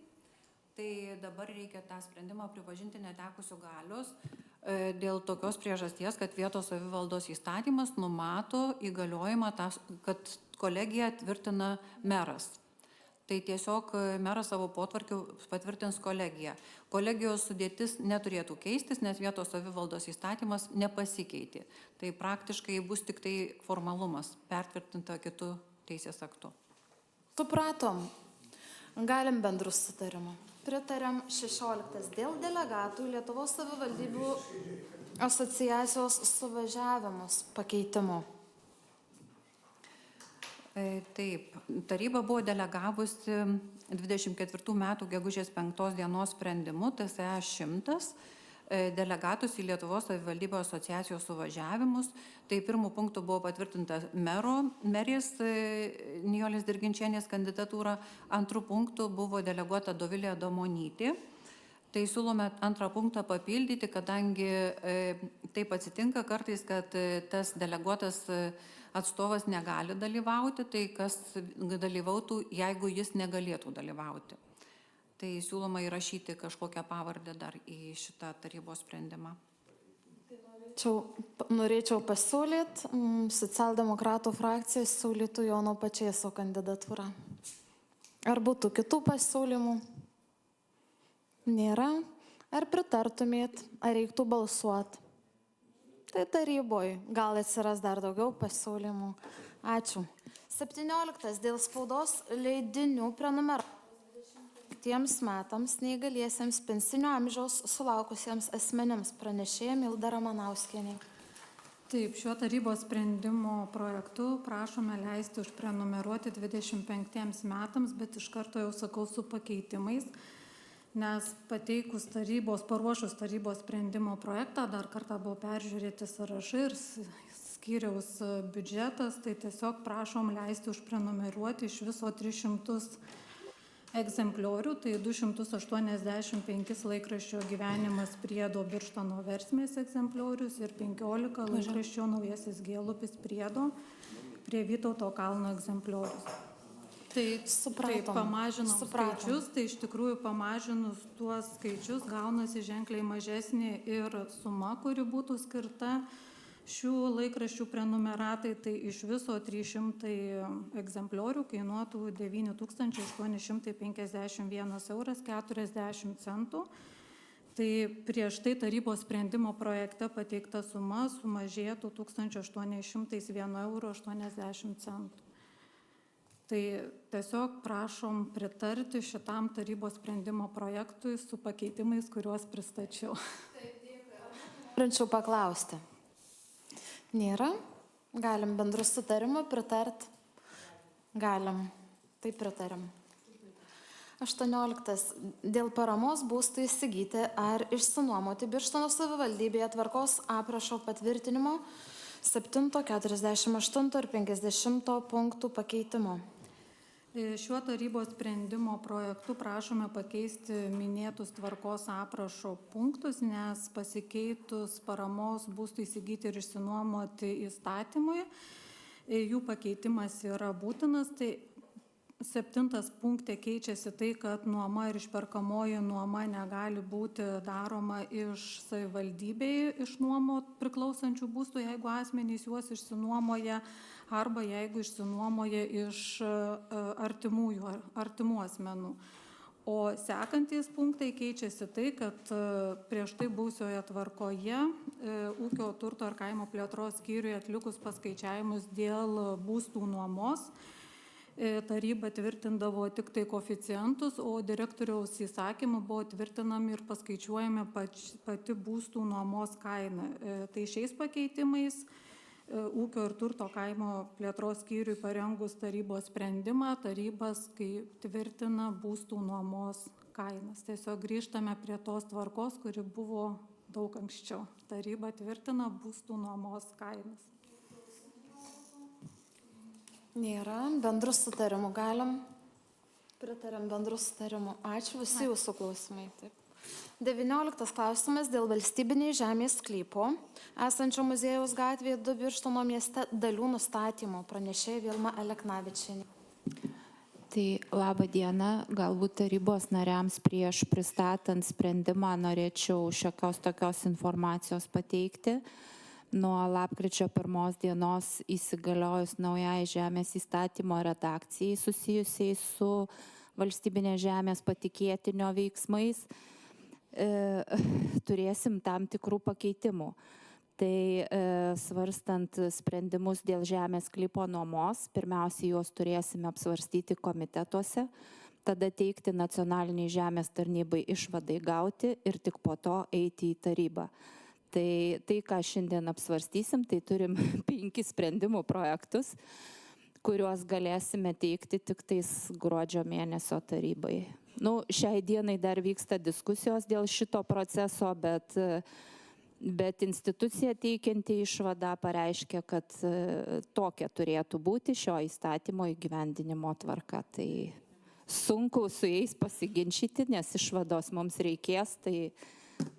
Tai dabar reikia tą sprendimą pripažinti netekusių galios dėl tokios priežasties, kad vietos savivaldos įstatymas numato įgaliojimą, kad kolegiją tvirtina meras. tai tiesiog meras savo potvarkiu patvirtins kolegiją. Kolegijos sudėtis neturėtų keistis, nes vietos savivaldos įstatymas nepasikeitė. Tai praktiškai bus tik tai formalumas, pertvirtinta kitų teisės aktų.
Supratom. Galim bendrų sutarimų. Pritarėm 16 dėl delegatų Lietuvos savivaldybių asociacijos suvažiavimus pakeitimo.
Taip, taryba buvo delegavusi 24 metų gegužės 5 dienos sprendimu TSE 100 delegatus į Lietuvos savivaldybių asociacijos suvažiavimus. Tai pirmų punktų buvo patvirtinta merės Nijolės Dirginčienės kandidatūra, antrų punktų buvo deleguota Dovilė Domonytė. Tai siūlome antrą punktą papildyti, kadangi taip atsitinka kartais, kad tas deleguotas atstovas negali dalyvauti, tai kas dalyvautų, jeigu jis negalėtų dalyvauti. Tai siūloma įrašyti kažkokią pavardę dar į šitą tarybos sprendimą.
Norėčiau pasiūlyti, socialdemokratų frakcija siūlytų Jono Pačėso kandidatūrą. Ar būtų kitų pasiūlymų? Nėra. Ar pritartumėt, ar reiktų balsuoti? Tai taryboje gal atsiras dar daugiau pasiūlymų. Ačiū. 17 dėl spaudos leidinių prenumeravimo tiems metams neįgaliesiems pensinio amžiaus sulaukusiems asmenims pranešėja Milda Ramanauskienė.
Taip, šiuo tarybos sprendimo projektu prašome leisti užprenumeruoti 25 metams, bet iš karto jau sakau su pakeitimais, nes pateikus paruošus tarybos sprendimo projektą, dar kartą buvo peržiūrėti sąrašai ir skyriaus biudžetas, tai tiesiog prašom leisti užprenumeruoti iš viso 300 egzempliorių, tai 285 laikraščio Gyvenimas priedo Birštono Versmės egzempliorius ir 15 laikraščio Naujasis Gėlupis priedo prie Vytauto kalno egzempliorius. Tai pamažinom skaičius, tai iš tikrųjų pamažinus tuos skaičius gaunasi ženkliai mažesnė ir suma, kuri būtų skirta šių laikraščių prenumeratai, tai iš viso 300 egzempliorių kainuotų 9851 euras 40 centų. Tai prieš tai tarybos sprendimo projekte pateikta suma sumažėtų 1801 eurų 80 centų. Tai tiesiog prašom pritarti šitam tarybos sprendimo projektui su pakeitimais, kuriuos pristačiau.
Norinčiau paklausti. Nėra? Galim bendrų sutarimų pritart? Galim. Tai pritarim. 18. Dėl paramos būstų įsigyti ar išsinuomoti Birštono savivaldybėje tvarkos aprašo patvirtinimo 7, 48 ir 50 punktų pakeitimo.
Šiuo tarybos sprendimo projektu prašome pakeisti minėtus tvarkos aprašo punktus, nes pasikeitus paramos būstų įsigyti ir išsinuomoti įstatymui, jų pakeitimas yra būtinas. Tai 7 punkte keičiasi tai, kad nuoma ir išperkamoji nuoma negali būti daroma iš savivaldybei išnuomo priklausančių būstų, jeigu asmenys juos išsinuomoja, arba jeigu išsinuomoja iš artimų asmenų. O sekantys punktai keičiasi tai, kad prieš tai būsioje tvarkoje ūkio turto ir kaimo plėtros skyriuje atlikus paskaičiavimus dėl būstų nuomos, taryba tvirtindavo tik tai koeficientus, o direktoriaus įsakymu buvo tvirtinami ir paskaičiuojami pati būstų nuomos kaina. Tai šiais pakeitimais ūkio ir turto kaimo plėtros skyriui parengus tarybos sprendimą, tarybas tvirtina būstų nuomos kainas. Tiesiog grįžtame prie tos tvarkos, kuri buvo daug anksčiau. Taryba tvirtina būstų nuomos kainas.
Nėra. Bendrų sutarimų galim. Pritarėm bendrų sutarimų. Ačiū, visi jūsų klausimai. Taip. 19 klausimas dėl valstybinės žemės sklypo esančio muziejaus gatvėje 2 Birštono mieste dalių nustatymo. Pranešėja Vilma Aleknavičienė.
Tai laba diena, galbūt tarybos nariams prieš pristatant sprendimą norėčiau šiokios tokios informacijos pateikti. nuo lapkričio 1 dienos įsigaliojus naujai žemės įstatymo redakcijai susijusiai su valstybinės žemės patikėtinio veiksmais, turėsim tam tikrų pakeitimų. Tai svarstant sprendimus dėl žemės sklypo nuomos, pirmiausia, juos turėsime apsvarstyti komitetuose, tada teikti nacionaliniai žemės tarnybai išvadai gauti ir tik po to eiti į tarybą. Tai ką šiandien apsvarstysim, tai turim 5 sprendimų projektus, kuriuos galėsime teikti tik tais gruodžio mėnesio tarybai. Šiai dienai dar vyksta diskusijos dėl šito proceso, bet institucija teikianti išvadą pareiškia, kad tokia turėtų būti šio įstatymo įgyvendinimo tvarka. Tai sunku su jais pasiginčyti, nes išvados mums reikės, tai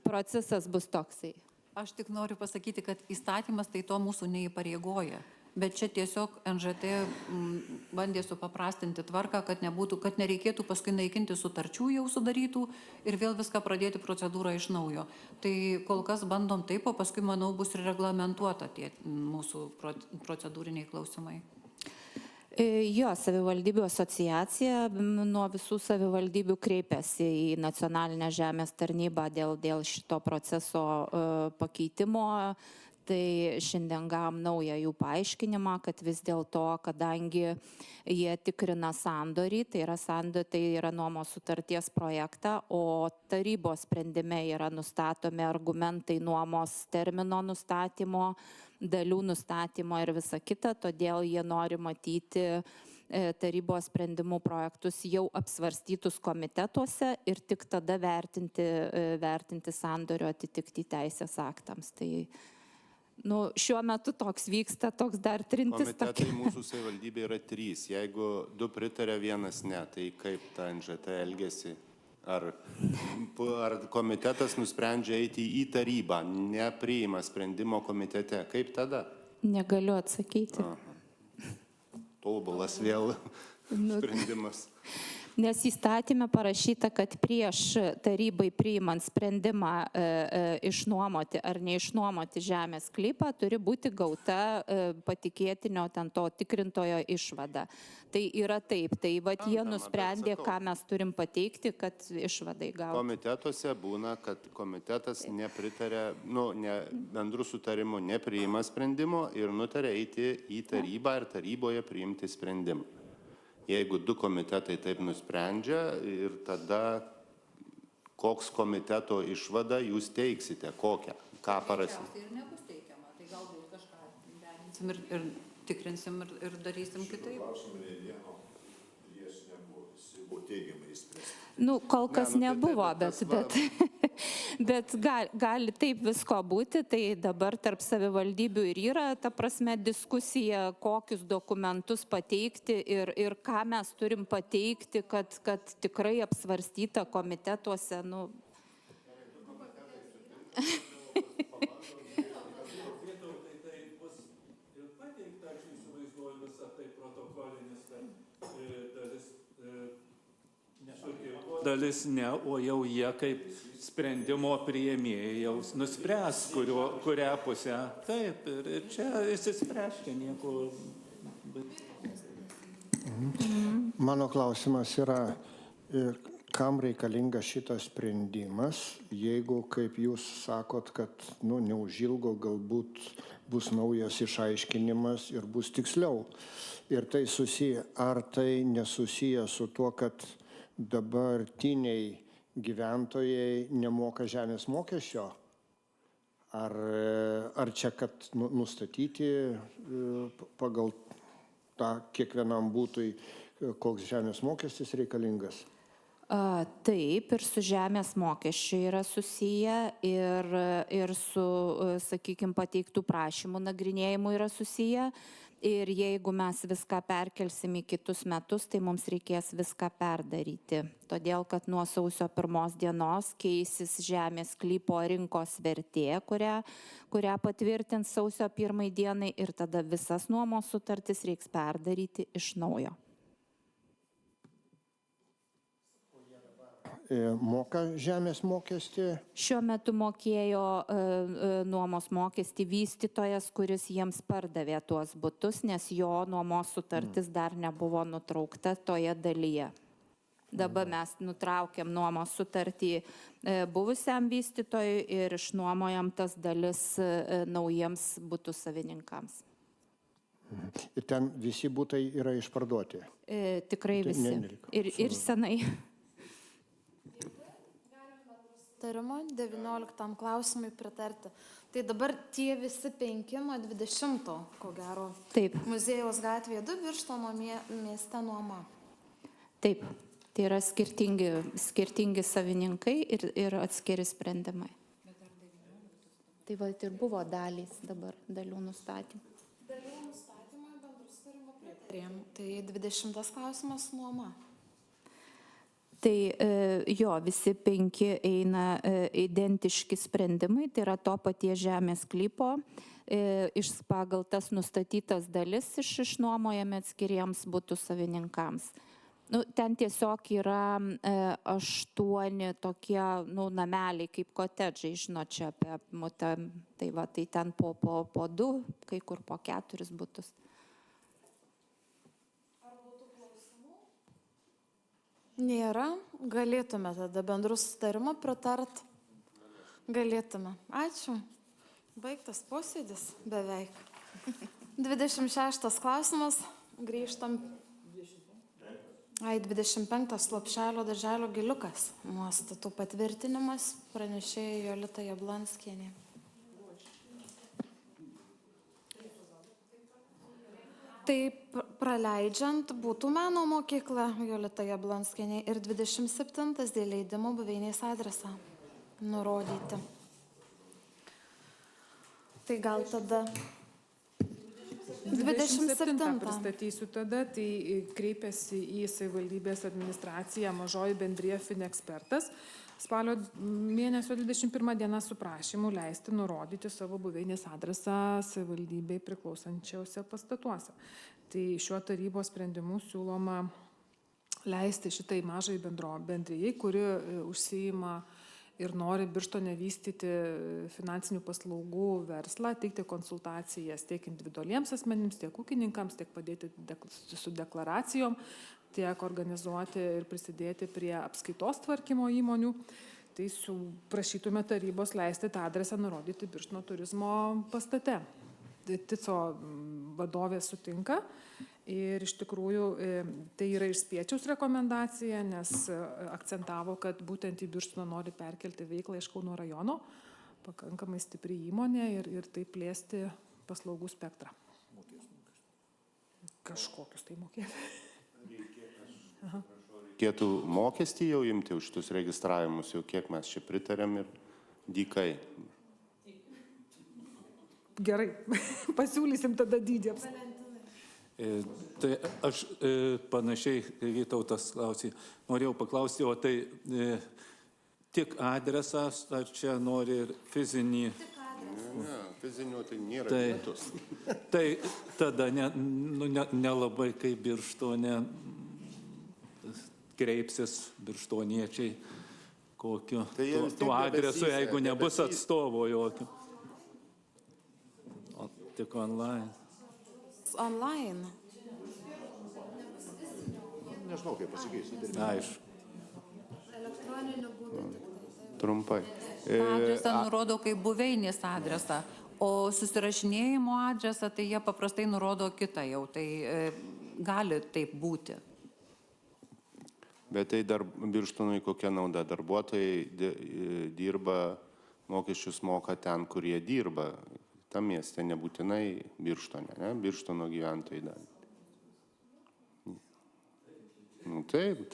procesas bus toksai.
Aš tik noriu pasakyti, kad įstatymas tai to mūsų neįpareigoja. Bet čia tiesiog NŽT bandė supaprastinti tvarką, kad nereikėtų paskui naikinti sutarčių jau sudarytų ir vėl viską pradėti procedūrą iš naujo. Tai kol kas bandom taip, o paskui, manau, bus ir reglamentuota tie mūsų procedūriniai klausimai.
Jo, savivaldybių asociacija nuo visų savivaldybių kreipėsi į nacionalinę žemės tarnybą dėl šito proceso pakeitimo. Tai šiandien gavom naują jų paaiškinimą, kad vis dėlto, kadangi jie tikrina sandorį, tai yra nuomos sutarties projektą, o tarybos sprendime yra nustatomi argumentai nuomos termino nustatymo, dalių nustatymo ir visa kita, todėl jie nori matyti tarybos sprendimų projektus jau apsvarstytus komitetuose ir tik tada vertinti sandorio atitikti teisės aktams. Tai šiuo metu toks vyksta, toks dar trintis.
Komitetai mūsų savivaldybė yra 3. Jeigu 2 pritarė, 1 ne, tai kaip ta NŽT elgesi? Ar komitetas nusprendžia eiti į tarybą, nepriima sprendimo komitete? Kaip tada?
Negaliu atsakyti.
Tobulas vėl sprendimas.
Nes įstatyme parašyta, kad prieš tarybai priimant sprendimą išnuomoti ar neišnuomoti žemės sklypą turi būti gauta patikėtinio to tikrintojo išvada. Tai yra taip, tai jie nusprendė, ką mes turim pateikti, kad išvadai gauti.
Komitetuose būna, kad komitetas nepritarė, bendrų sutarimų nepriima sprendimo ir nutarė eiti į tarybą ir taryboje priimti sprendimą. Jeigu 2 komitetai taip nusprendžia ir tada koks komiteto išvada jūs teiksite, kokią, ką parasit?
Tai ir nebus teikiama, tai galbūt kažką derinsim ir tikrinsim ir darysim kitaip.
Kol kas nebuvo, bet gali taip visko būti, tai dabar tarp savivaldybių ir yra, ta prasme, diskusija, kokius dokumentus pateikti ir ką mes turim pateikti, kad tikrai apsvarstyta komitetuose.
Dalis ne, o jau jie kaip sprendimo priėmėjai jau nuspręs, kurią pusę. Taip, ir čia įsispręs, čia nieko.
Mano klausimas yra, kam reikalingas šitas sprendimas, jeigu, kaip jūs sakot, kad neužilgo galbūt bus naujas išaiškinimas ir bus tiksliau. Ir tai susiję, ar tai nesusiję su tuo, kad dabartiniai gyventojai nemoka žemės mokesčio? Ar čia, kad nustatyti pagal tą kiekvienam būtui, koks žemės mokestis reikalingas?
Taip, ir su žemės mokesčiu yra susiję ir su, sakykime, pateiktų prašymų nagrinėjimu yra susiję. Ir jeigu mes viską perkelsim į kitus metus, tai mums reikės viską perdaryti. Todėl, kad nuo sausio 1 dienos keisis žemės sklypo rinkos vertė, kurią patvirtins sausio 1 dienai ir tada visas nuomos sutartis reiks perdaryti iš naujo.
moka žemės mokestį.
Šiuo metu mokėjo nuomos mokestį vystytojas, kuris jiems pardavė tuos butus, nes jo nuomos sutartis dar nebuvo nutraukta toje dalyje. Dabar mes nutraukiam nuomos sutartį buvusiam vystytojui ir išnuomojam tas dalis naujiems butų savininkams.
Ir ten visi butai yra išparduoti.
Tikrai visi. Ir senai.
Tarimo 19 klausimui pritarti. Tai dabar tie visi 5 nuo 20, ko gero.
Taip.
Muziejaus gatvėje 2, Birštono mieste nuoma.
Taip, tai yra skirtingi savininkai ir atskiri sprendimai. Tai va ir buvo dalys dabar, dalių nustatymų.
Dalių nustatymą bendrų sutarimo pritarėm. Tai 20 klausimas nuoma.
Tai jo, visi 5 eina identiški sprendimai, tai yra to paties žemės sklypo, pagal tas nustatytas dalis išnuomojame atskiriems butų savininkams. Ten tiesiog yra 8 tokie nameliai kaip kotedžai, žinot, čia apie mutą, tai ten po 2, kai kur po 4 butus.
Nėra, galėtume tada bendrų sutarimų pritart. Galėtume. Ačiū. Baigtas posėdis beveik. 26 klausimas. Grįžtam. 25 Lopšelio darželio Giliukas. Nuostatų patvirtinimas. Pranešėja Jolita Jablonskienė. Tai praleidžiant būtų meno mokykla Jolita Jablonskienė ir 27 dėl leidimo buveinės adresą nurodyti. Tai gal tada 27
pristatysiu tada, tai kreipėsi į savivaldybės administraciją mažoji bendrija Finekspertas spalio mėnesio 21 dieną su prašymu leisti nurodyti savo buveinės adresą savivaldybei priklausančiausiose pastatuose. Tai šiuo tarybos sprendimu siūloma leisti šitai mažai bendrijai, kuri užsiima ir nori Birštone vystyti finansinių paslaugų verslą, teikti konsultacijas tiek individualiems asmenims, tiek ūkininkams, tiek padėti su deklaracijom, tiek organizuoti ir prisidėti prie apskaitos tvarkymo įmonių. Tai prašytume tarybos leisti tą adresą nurodyti Birštono turizmo pastate. TICO vadovė sutinka ir iš tikrųjų tai yra ir Spiečiaus rekomendacija, nes akcentavo, kad būtent į Birštoną nori perkelti veiklą iš Kauno rajono, pakankamai stipri įmonė ir taip plėsti paslaugų spektrą. Kažkokius tai mokėti.
Reikėtų mokestį jau imti už šitus registravimus, jau kiek mes čia pritarėm ir dykai.
Gerai, pasiūlysim tada dydį.
Tai aš panašiai, Vytautas klausė, norėjau paklausti, o tai tik adresas, ar čia nori ir fizinį?
Ne, fizinio tai nėra vietos.
Tai tada nelabai kaip Birštone kreipsis birštoniečiai kokiu tuo adresu, jeigu nebus atstovo jokio. Tik online.
Online.
Nežinau, kaip pasakysiu.
Aišku.
Elektroniniu būdu.
Trumpai.
Adresą nurodo kaip buveinės adresą, o susirašinėjimo adresą, tai jie paprastai nurodo kitą jau, tai gali taip būti.
Bet tai dar Birštonui kokia nauda? Darbuotojai dirba, mokesčius moka ten, kur jie dirba. Tam mieste nebūtinai Birštone, ne? Birštono gyventojai dalį. Taip,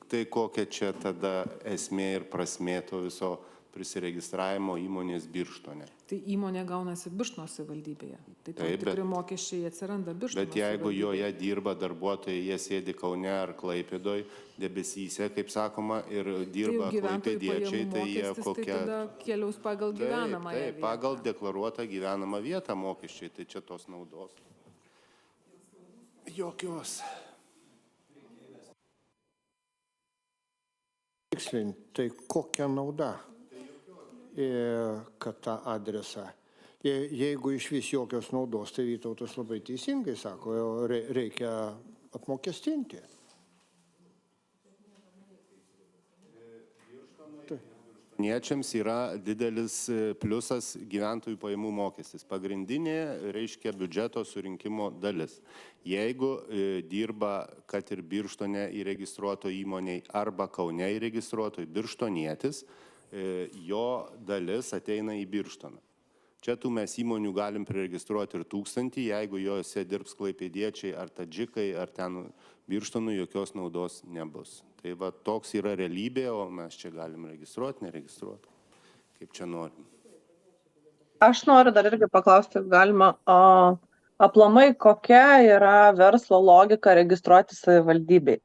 tai kokia čia tada esmė ir prasmė to viso prisiregistravimo įmonės Birštone.
Tai įmonė gaunasi Birštono savivaldybėje. Tai tam tikri mokesčiai atsiranda Birštono
savivaldybėje. Bet jeigu joje dirba darbuotojai, jie sėdi Kaune ar Klaipėdoj, debesyse, kaip sakoma, ir dirba klaipėdiečiai, tai jie kokia...
Tai tada keliaus pagal gyvenamą vietą.
Taip, pagal deklaruotą gyvenamą vietą mokesčiai, tai čia tos naudos. Jokios.
patikslinti, tai kokia nauda, kad tą adresą. Jeigu iš vis jokios naudos, tai Vytautas labai teisingai sako, reikia apmokestinti.
Birštoniečiams yra didelis pliusas gyventojų pajamų mokestis. Pagrindinė, reiškia, biudžeto surinkimo dalis. Jeigu dirba, kad ir Birštone įregistruoto įmoniai arba Kaune įregistruoto birštonietis, jo dalis ateina į Birštoną. Čia tų mes įmonių galim priregistruoti ir 1000, jeigu jose dirbs klaipėdiečiai ar tadžikai, ar ten Birštonų jokios naudos nebus. Tai va toks yra realybė, o mes čia galim registruoti, neregistruoti, kaip čia norim.
Aš noriu dar irgi paklausti, galima, aplamai kokia yra verslo logika registruoti savivaldybei?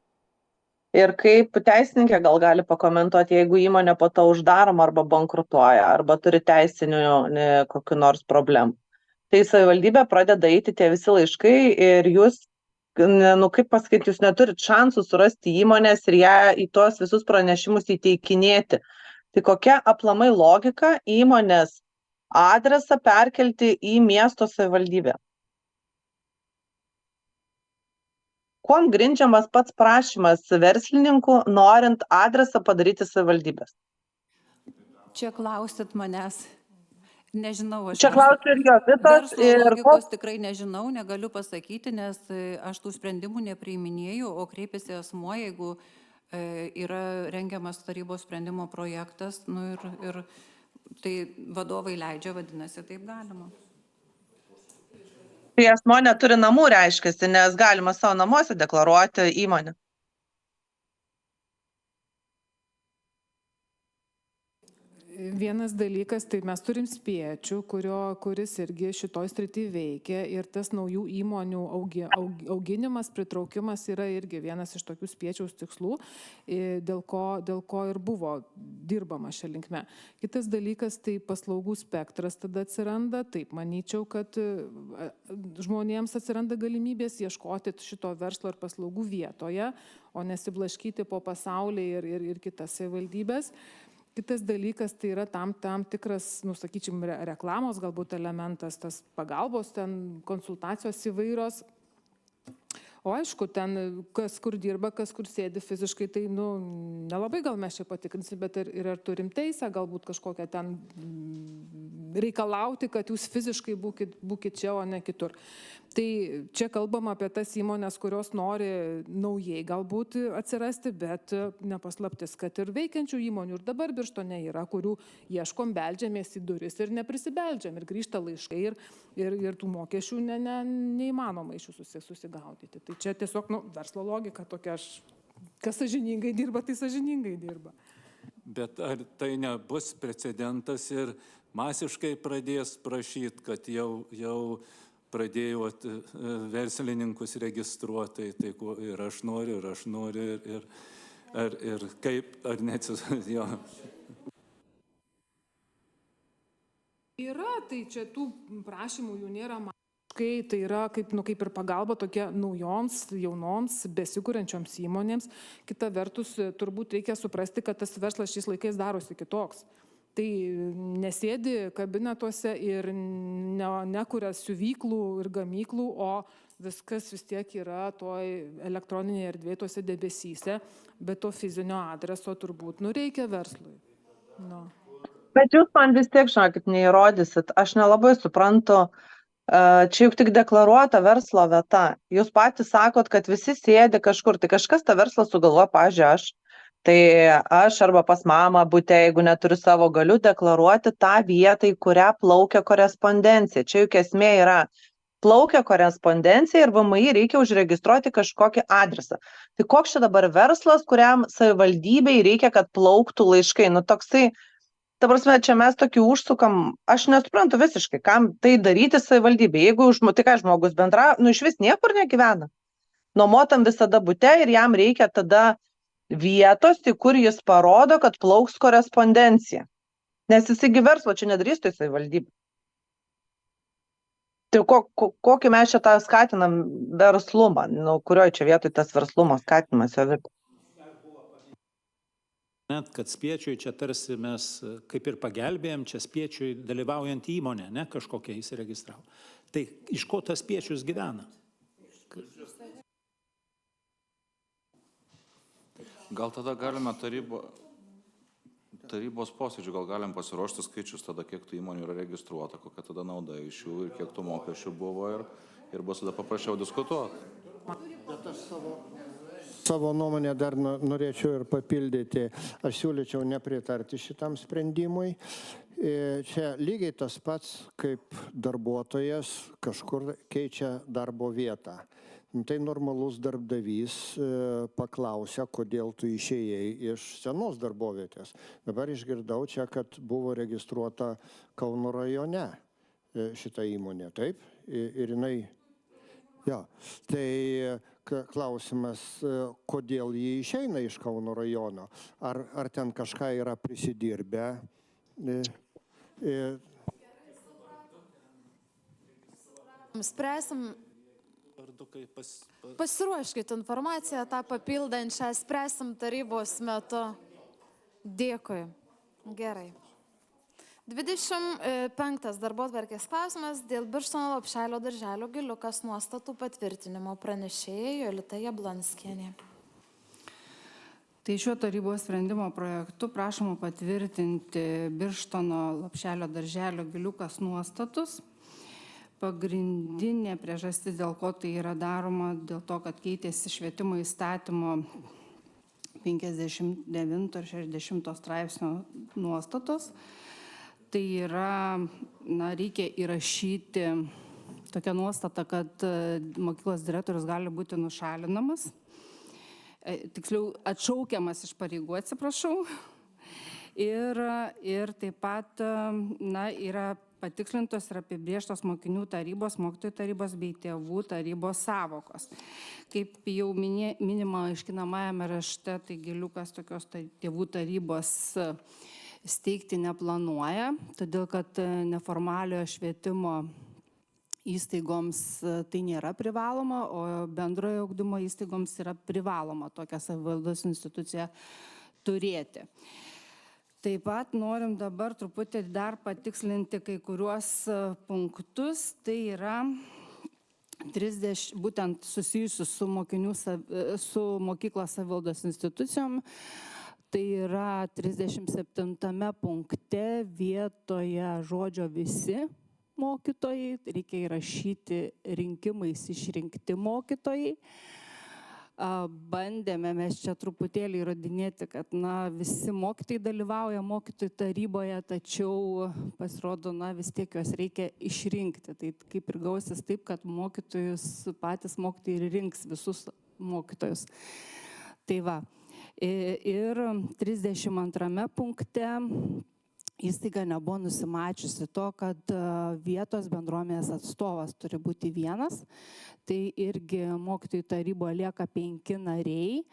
Ir kaip teisininkė gal gali pakomentuoti, jeigu įmonė po to uždaroma arba bankrutuoja, arba turi teisinių kokių nors problemų. Tai savivaldybė pradeda eiti tie visi laiškai ir jūs, kaip pasakyti, jūs neturit šansų surasti įmonės ir ją į tuos visus pranešimus įteikinėti. Tai kokia aplamai logika įmonės adresą perkelti į miesto savivaldybę? Kuom grindžiamas pats prašymas verslininkų, norint adresą padaryti savivaldybės?
Čia klausit manęs. Nežinau, aš
Čia klausiu ir Jovitos.
verslo logikos tikrai nežinau, negaliu pasakyti, nes aš tų sprendimų nepriiminėjau, o kreipiasi asmuo, jeigu yra rengiamas tarybos sprendimo projektas, ir tai vadovai leidžia, vadinasi, taip galima.
Tai asmuo neturi namų, reiškiasi, nes galima savo namuose deklaruoti įmonę.
Vienas dalykas, tai mes turim spiečių, kuris irgi šitoj srity veikia ir tas naujų įmonių auginimas, pritraukimas yra irgi vienas iš tokių spiečiaus tikslų, dėl ko ir buvo dirbama šią linkme. Kitas dalykas, tai paslaugų spektras tada atsiranda. Taip, manyčiau, kad žmonėms atsiranda galimybės ieškoti šito verslo ir paslaugų vietoje, o nesiblaškyti po pasaulį ir kitas savivaldybės. Kitas dalykas, tai yra tam tikras, sakyčiau, reklamos galbūt elementas, tas pagalbos, ten konsultacijos įvairios. O aišku, ten kas kur dirba, kas kur sėdi fiziškai, tai nelabai gal mes čia patikrinsim, bet ir ar turim teisę galbūt kažkokią ten reikalauti, kad jūs fiziškai būkit čia, o ne kitur. Tai čia kalbam apie tas įmonės, kurios nori naujai galbūt atsirasti, bet nepaslaptis, kad ir veikiančių įmonių ir dabar Birštone yra, kurių ieškom, beldžiamės į duris ir neprisibeldžiam, ir grįžta laiškai ir tų mokesčių neįmanoma iš jų susigaudyti. Tai čia tiesiog verslo logika tokia, kas sąžiningai dirba, tai sąžiningai dirba.
Bet ar tai nebus precedentas ir masiškai pradės prašyti, kad jau pradėjau verslininkus registruoti, tai ir aš noriu, ir kaip, ar neatsisakiau.
Yra, tai čia tų prašymų jų nėra masiškai, tai yra kaip ir pagalba tokia naujoms, jaunoms, besikūrenčioms įmonėms. Kita vertus, turbūt reikia suprasti, kad tas verslas šiais laikais darosi kitoks. Tai nesėdi kabinetuose ir nekuria siuvyklų ir gamyklų, o viskas vis tiek yra toj elektroninėje erdvėje, tuose debesyse, bet to fizinio adreso turbūt reikia verslui.
Bet jūs man vis tiek, žinokit, neįrodysit. Aš nelabai suprantu, čia juk tik deklaruota verslo vieta. Jūs patys sakot, kad visi sėdi kažkur, tai kažkas tą verslą sugalvoja, pavyzdžiui, aš. Tai aš arba pas mamą bute, jeigu neturiu savo, galiu deklaruoti tą vietą, į kurią plaukia korespondencija. Čia juk esmė yra, plaukia korespondencija ir VMI reikia užregistruoti kažkokį adresą. Tai koks čia dabar verslas, kuriam savivaldybei reikia, kad plauktų laiškai? Toksai, ta prasme, čia mes tokį užsukam, aš nesuprantu visiškai, kam tai daryti savivaldybei. Jeigu tai ką žmogus bendrauja, iš vis niekur negyvena. Nuomotam visada bute ir jam reikia tada vietos, į kur jis parodo, kad plauks korespondencija. Nes jisgi verslo čia nedarys tai savivaldybė. Tai kokį mes čia tą skatinam verslumą? Kurioje čia vietoje tas verslumo skatinimas?
Net, kad Spiečiui čia tarsi mes kaip ir pagelbėjom, čia Spiečiui dalyvaujant įmonę, ne kažkokia įsiregistravo. Tai iš ko tas Spiečius gyvena?
Gal tada galime tarybos posėdžių, gal galim pasiruošti skaičius tada, kiek tų įmonių yra registruota, kokia tada nauda iš jų ir kiek tų mokesčių buvo ir bus tada paprasčiau diskutuoti.
Bet aš savo nuomonę dar norėčiau ir papildyti. Aš siūlyčiau nepritarti šitam sprendimui. Čia lygiai tas pats, kaip darbuotojas kažkur keičia darbo vietą. Tai normalus darbdavys paklausia, kodėl tu išėjai iš senos darbovietės. Dabar išgirdau čia, kad buvo registruota Kauno rajone šita įmonė, taip? Ir jinai... Ja. Tai klausimas, kodėl jie išeina iš Kauno rajono? Ar ten kažką yra prisidirbę?
Spręsim. Pasiruoškite informaciją, tą papildančią spręsim tarybos metu. Dėkui. Gerai. 25 darbotvarkės klausimas dėl Birštono Lopšelio darželio Giliukas nuostatų patvirtinimo, pranešėja Jolita Jablonskienė.
Tai šiuo tarybos sprendimo projektu prašoma patvirtinti Birštono Lopšelio darželio Giliukas nuostatus. Pagrindinė priežastis, dėl ko tai yra daroma, dėl to, kad keitėsi švietimo įstatymo 59 ir 60 straipsnio nuostatos. Tai yra, reikia įrašyti tokią nuostatą, kad mokyklos direktorius gali būti nušalinamas, tiksliau atšaukiamas iš pareigų, atsiprašau. Ir taip pat yra patikslintos ir apibrėžtos mokinių tarybos, mokytojų tarybos bei tėvų tarybos savokos. Kaip jau minima aiškinamajame rašte, tai Giliukas tokios tėvų tarybos steigti neplanuoja, todėl kad neformaliojo švietimo įstaigoms tai nėra privaloma, o bendrojo ugdymo įstaigoms yra privaloma tokią savivaldos instituciją turėti. Taip pat norim dabar truputį dar patikslinti kai kuriuos punktus, tai yra 30, būtent susijusius su mokyklos savivaldos institucijom. Tai yra 37 punkte vietoje žodžio visi mokytojai, reikia įrašyti rinkimais išrinkti mokytojai. Bandėme mes čia truputėlį įrodinėti, kad visi mokytojai dalyvauja mokytojų taryboje, tačiau pasirodo, vis tiek juos reikia išrinkti. Tai kaip ir gausis taip, kad patys mokytojai ir rinks visus mokytojus. Tai va. Ir 32 punkte įstaiga nebuvo nusimačiusi to, kad vietos bendruomenės atstovas turi būti vienas. Tai irgi mokytojų taryboje lieka 5 nariai,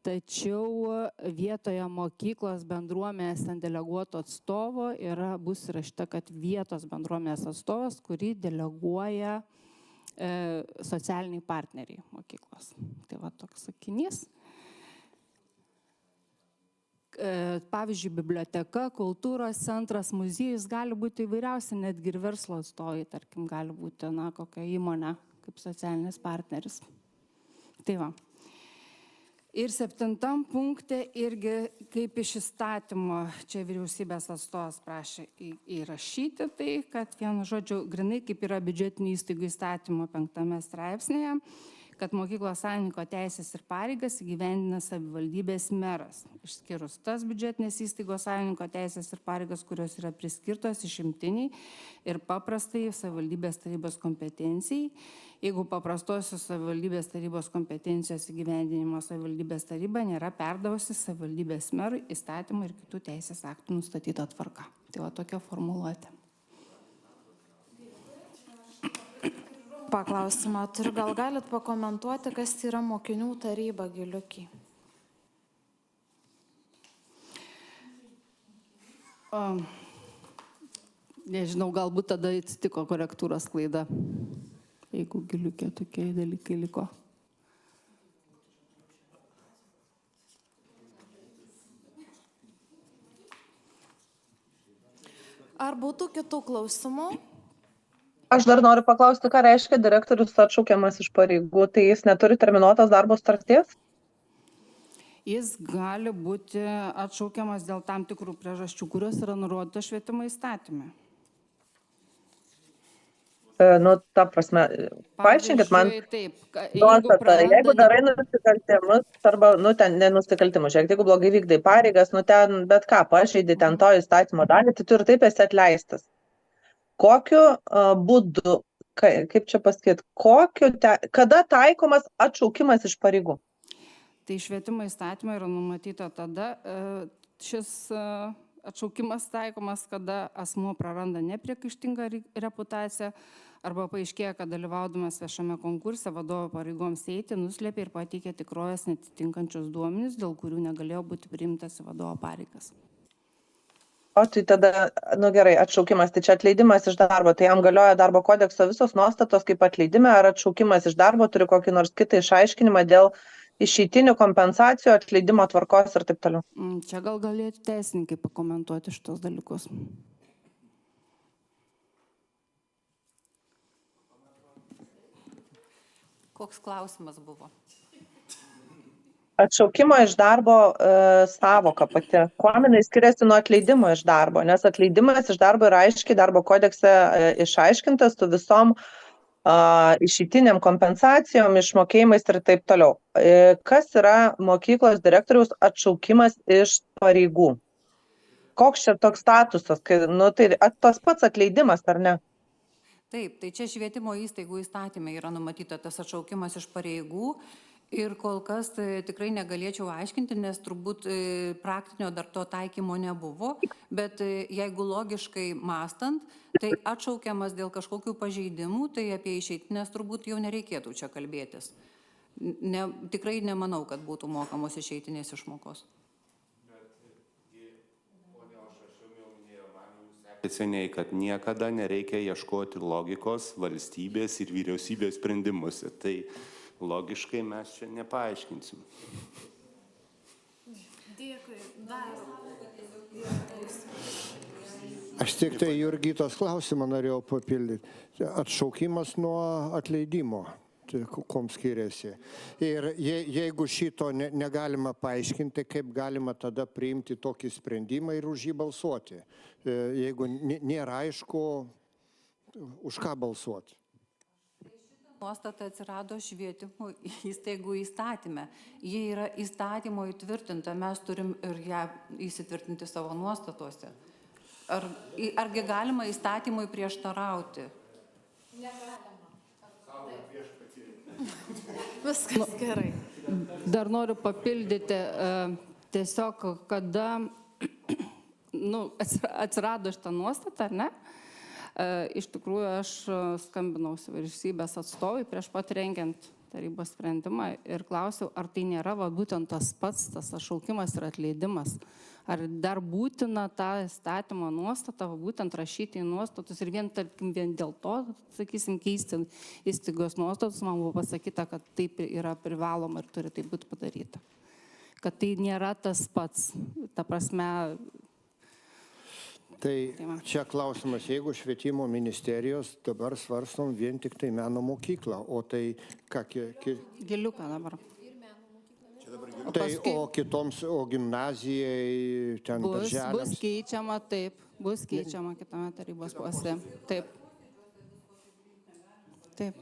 tačiau vietoje mokyklos bendruomenės ant deleguoto atstovo bus įrašyta, kad vietos bendruomenės atstovas, kurį deleguoja socialiniai partneriai mokyklos. Tai va toks sakinys. Pavyzdžiui, biblioteka, kultūros centras, muziejus gali būti įvairiausi, netgi ir verslo atstovai, tarkim, gali būti kokia įmonė kaip socialinis partneris. Tai va. Ir 7 punkte irgi kaip iš įstatymo, čia vyriausybės atstovas prašė įrašyti tai, kad vienu žodžiu, grinai kaip yra biudžetinių įstaigų įstatymo 5 straipsnėje, kad mokyklos savininko teisės ir pareigas įgyvendina savivaldybės meras, išskyrus tas biudžetinės įstaigos savininko teisės ir pareigas, kurios yra priskirtos išimtiniai ir paprastai savivaldybės tarybos kompetencijai. Jeigu paprastosios savivaldybės tarybos kompetencijos įgyvendinimo savivaldybės taryba nėra perdavusi savivaldybės merui įstatymų ir kitų teisės aktų nustatyta tvarka. Tai va tokia formuluotė.
Paklausimą turiu, gal galit pakomentuoti, kas yra mokinių taryba Giliukiai?
Nežinau, galbūt tada atsitiko korektūros klaida, jeigu Giliukė tokie dalykai liko.
Ar būtų kitų klausimų?
Aš dar noriu paklausti, ką reiškia direktorius atšaukiamas iš pareigų. Tai jis neturi terminuotos darbo sutarties?
Jis gali būti atšaukiamas dėl tam tikrų priežasčių, kurios yra nurodytos švietimo įstatyme.
Nu, ta prasme, paaiškinkit man nuostatą. Jeigu darai nusikaltimus, arba, nu, ten nenusikaltimus, jeigu blogai vykdai pareigas, nu, ten bet ką pažeidai, ten to įstatymo dalį, tai tu ir taip esi atleistas. Kokiu būdu, kaip čia pasakyti, kada taikomas atšaukimas iš pareigų?
Tai švietimo įstatymai yra numatyta tada, šis atšaukimas taikomas, kada asmuo praranda nepriekaištingą reputaciją arba paaiškėja, kad dalyvaudamas viešame konkurse vadovo pareigoms eiti, nuslėpė ir pateikė tikrovės netitinkančius duomenis, dėl kurių negalėjo būti priimtas į vadovo pareigas.
O tai tada, nu gerai, atšaukimas, tai čia atleidimas iš darbo, tai jam galioja darbo kodekso visos nuostatos kaip atleidime, ar atšaukimas iš darbo turi kokį nors kitą išaiškinimą dėl išeitinių kompensacijų, atleidimo tvarkos ir taip toliau.
Čia gal galėtų teisininkai pakomentuoti šitos dalykus.
Koks klausimas buvo?
Atšaukimo iš darbo savoka pati. Kuo jinai skiriasi nuo atleidimo iš darbo? Nes atleidimas iš darbo yra aiškiai darbo kodekse išaiškintas su visom išeitiniam kompensacijom, išmokėjimais ir taip toliau. Kas yra mokyklos direktoriaus atšaukimas iš pareigų? Koks čia toks statusas? Nu, tai tas pats atleidimas, ar ne?
Taip, tai čia švietimo įstaigų įstatymė yra numatyta tas atšaukimas iš pareigų. Ir kol kas tikrai negalėčiau aiškinti, nes turbūt praktinio dar to taikymo nebuvo, bet jeigu logiškai mąstant, tai atšaukiamas dėl kažkokių pažeidimų, tai apie išeitinės turbūt jau nereikėtų čia kalbėtis. Tikrai nemanau, kad būtų mokamos išeitinės išmokos.
Seniai, kad niekada nereikia ieškoti logikos valstybės ir vyriausybės sprendimuose. Tai logiškai mes čia nepaaiškinsim.
Dėkui.
Aš tik tai Jurgitos klausimą norėjau papildyti. Atšaukimas nuo atleidimo, kom skiriasi. Ir jeigu šito negalima paaiškinti, kaip galima tada priimti tokį sprendimą ir už jį balsuoti. Jeigu nėra aišku, už ką balsuoti.
Nuostata atsirado švietimo įstaigų įstatyme. Jie yra įstatymo įtvirtinta, mes turim ir ją įsitvirtinti savo nuostatuose. Argi galima įstatymui prieštarauti?
Viskas gerai.
Dar noriu papildyti, tiesiog kada atsirado šitą nuostatą, ar ne? Iš tikrųjų, aš skambinausi vyriausybės atstovui prieš pat rengiant tarybos sprendimą ir klausiau, ar tai nėra būtent tas pats, tas atšaukimas ir atleidimas. Ar dar būtina tą įstatymo nuostatą, būtent rašyti į nuostatus ir vien dėl to, sakysim, keisti įstaigos nuostatus, man buvo pasakyta, kad taip yra privaloma ir turi tai būti padaryta. Kad tai nėra tas pats, ta prasme.
Tai čia klausimas, jeigu švietimo ministerijos dabar svarstom vien tik tai meno mokyklą, o tai ką...
Giliuką dabar.
Tai o kitoms, o gimnazijai, ten darželiams...
Bus keičiama, taip, bus keičiama kitame tarybos posėdyje. Taip.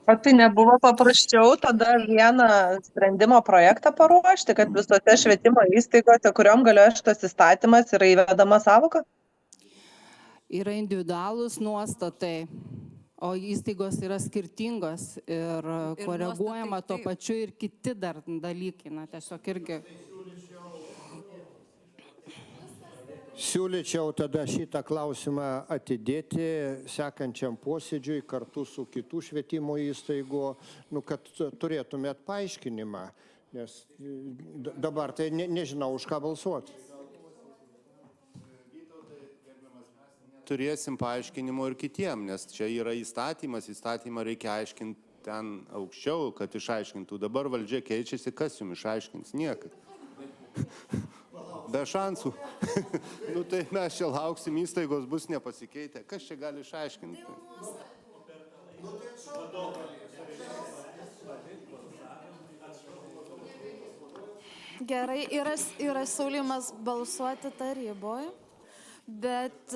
O tai nebuvo paprasčiau tada vieną sprendimo projektą paruošti, kad visose švietimo įstaigose, kuriuom galioja šitas įstatymas, yra įvedama savoka?
Yra individualūs nuostatai, o įstaigos yra skirtingos ir koreguojama tuo pačiu ir kiti dar dalykai, tiesiog irgi.
Siūlyčiau tada šitą klausimą atidėti sekančiam posėdžiui kartu su kitų švietimo įstaigų, kad turėtumėt paaiškinimą, nes dabar tai nežinau, už ką balsuoti.
Turėsim paaiškinimo ir kitiem, nes čia yra įstatymas, įstatymą reikia aiškinti ten aukščiau, kad išaiškintų. Dabar valdžia keičiasi, kas jums išaiškins? Niekas. be šansų. Nu tai mes čia lauksim, įstaigos bus nepasikeitę. Kas čia gali išaiškinti?
Gerai, yra siūlymas balsuoti taryboje, bet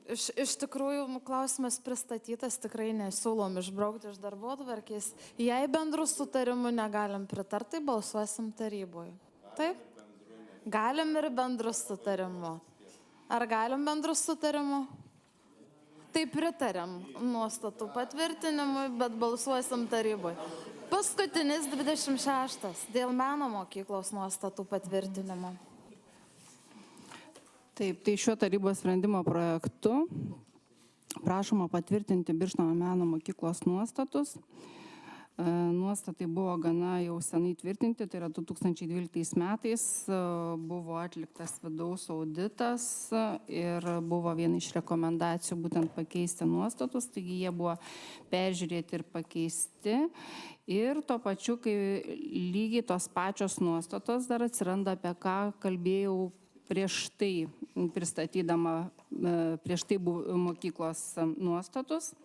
iš tikrųjų klausimas pristatytas, tikrai nesiūlom išbraukti iš darbotvarkės. Jei bendrų sutarimų negalim pritarti, balsuosim taryboje. Taip? Galim ir bendrų sutarimų. Ar galim bendrų sutarimų? Tai pritarėm nuostatų patvirtinimui, bet balsuosim taryboje. Paskutinis 26 dėl meno mokyklos nuostatų patvirtinimo.
Taip, tai šiuo tarybos sprendimo projektu prašoma patvirtinti Birštono meno mokyklos nuostatus. Nuostatai buvo gana jau senai tvirtinti, tai yra 2012 metais buvo atliktas vidaus auditas ir buvo viena iš rekomendacijų būtent pakeisti nuostatus, taigi jie buvo peržiūrėti ir pakeisti. Ir tuo pačiu, kai lygiai tos pačios nuostatos dar atsiranda, apie ką kalbėjau prieš tai, pristatydama prieš tai mokyklos nuostatus.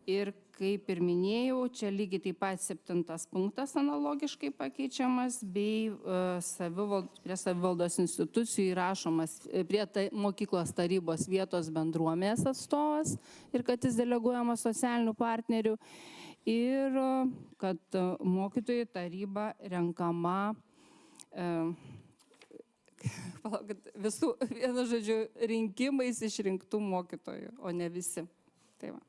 Ir kaip ir minėjau, čia lygiai taip pat 7 punktas analogiškai pakeičiamas, bei prie savivaldos institucijų įrašomas prie mokyklos tarybos vietos bendruomenės atstovas ir kad jis deleguojamas socialinių partnerių. Ir kad mokytojų taryba renkama visų, vienu žodžiu, rinkimais išrinktų mokytojų, o ne visi. Tai va.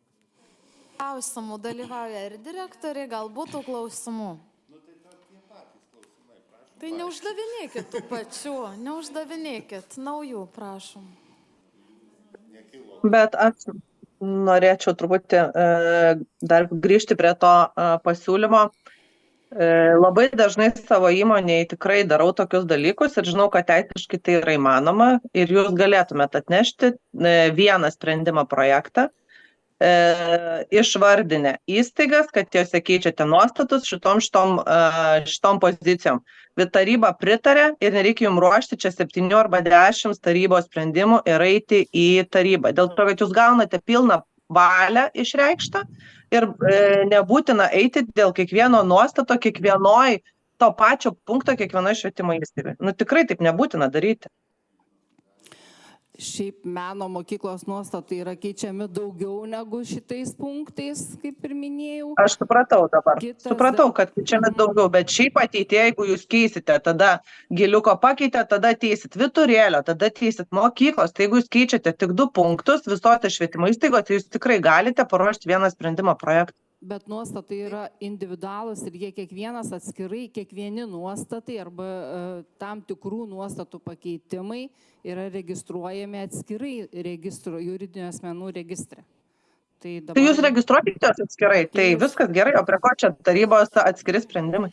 Klausimų dalyvauja ir direktoriai, gal būtų klausimų. Tai neuždavinėkit tų pačių, neuždavinėkit naujų, prašom.
Bet aš norėčiau truputį dar grįžti prie to pasiūlymo. Labai dažnai savo įmonėje tikrai darau tokius dalykus ir žinau, kad teisiškai tai yra įmanoma ir jūs galėtumėte atnešti vieną sprendimo projektą, išvardinę įstaigas, kad jose keičiate nuostatus šitom pozicijom. Bet taryba pritarė ir nereikia jums ruošti čia 7 arba 10 tarybos sprendimų ir eiti į tarybą. Dėl to, kad jūs gaunate pilną valią išreikštą ir nebūtina eiti dėl kiekvieno nuostato, kiekvienoj to pačio punkto, kiekvienoje švietimo įstaigoje. Nu tikrai taip nebūtina daryti.
Šiaip meno mokyklos nuostatai yra keičiami daugiau negu šitais punktais, kaip ir minėjau.
Aš supratau dabar. Supratau, kad keičiami daugiau, bet šiaip ateityje, jeigu jūs keisite, tada giliuko pakeitė, tada teisit viturėlio, tada teisit mokyklos. Tai jeigu jūs keičiate tik 2 punktus visose švietimo įstaigose, tai jūs tikrai galite paruošti vieną sprendimo projektą.
Bet nuostatai yra individualūs ir jie kiekvienas atskirai, kiekvieni nuostatai arba tam tikrų nuostatų pakeitimai yra registruojami atskirai juridinių asmenų registre. Tai
jūs registruokite atskirai, tai viskas gerai, o prie ko čia tarybos atskiri sprendimai?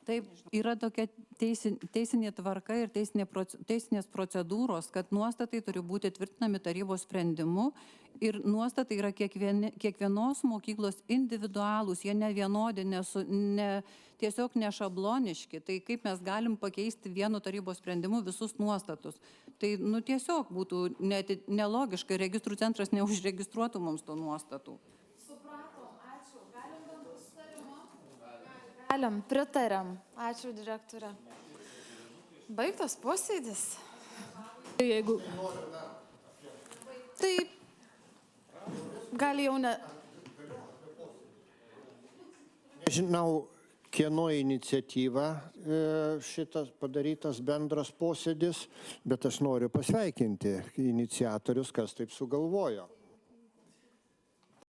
Taip, yra tokia teisinė tvarka ir teisinės procedūros, kad nuostatai turi būti tvirtinami tarybos sprendimu ir nuostatai yra kiekvienos mokyklos individualūs, jie ne vienodi, tiesiog nešabloniški. Tai kaip mes galim pakeisti vienu tarybos sprendimu visus nuostatus. Tai tiesiog būtų nelogiška, registrų centras neužregistruotų mums tų nuostatų.
Galim, pritarėm. Ačiū, direktorė. Baigtas posėdis.
Jeigu...
Tai gal jau ne...
Nežinau, kieno iniciatyva šitas padarytas bendras posėdis, bet aš noriu pasveikinti iniciatorius, kas taip sugalvojo.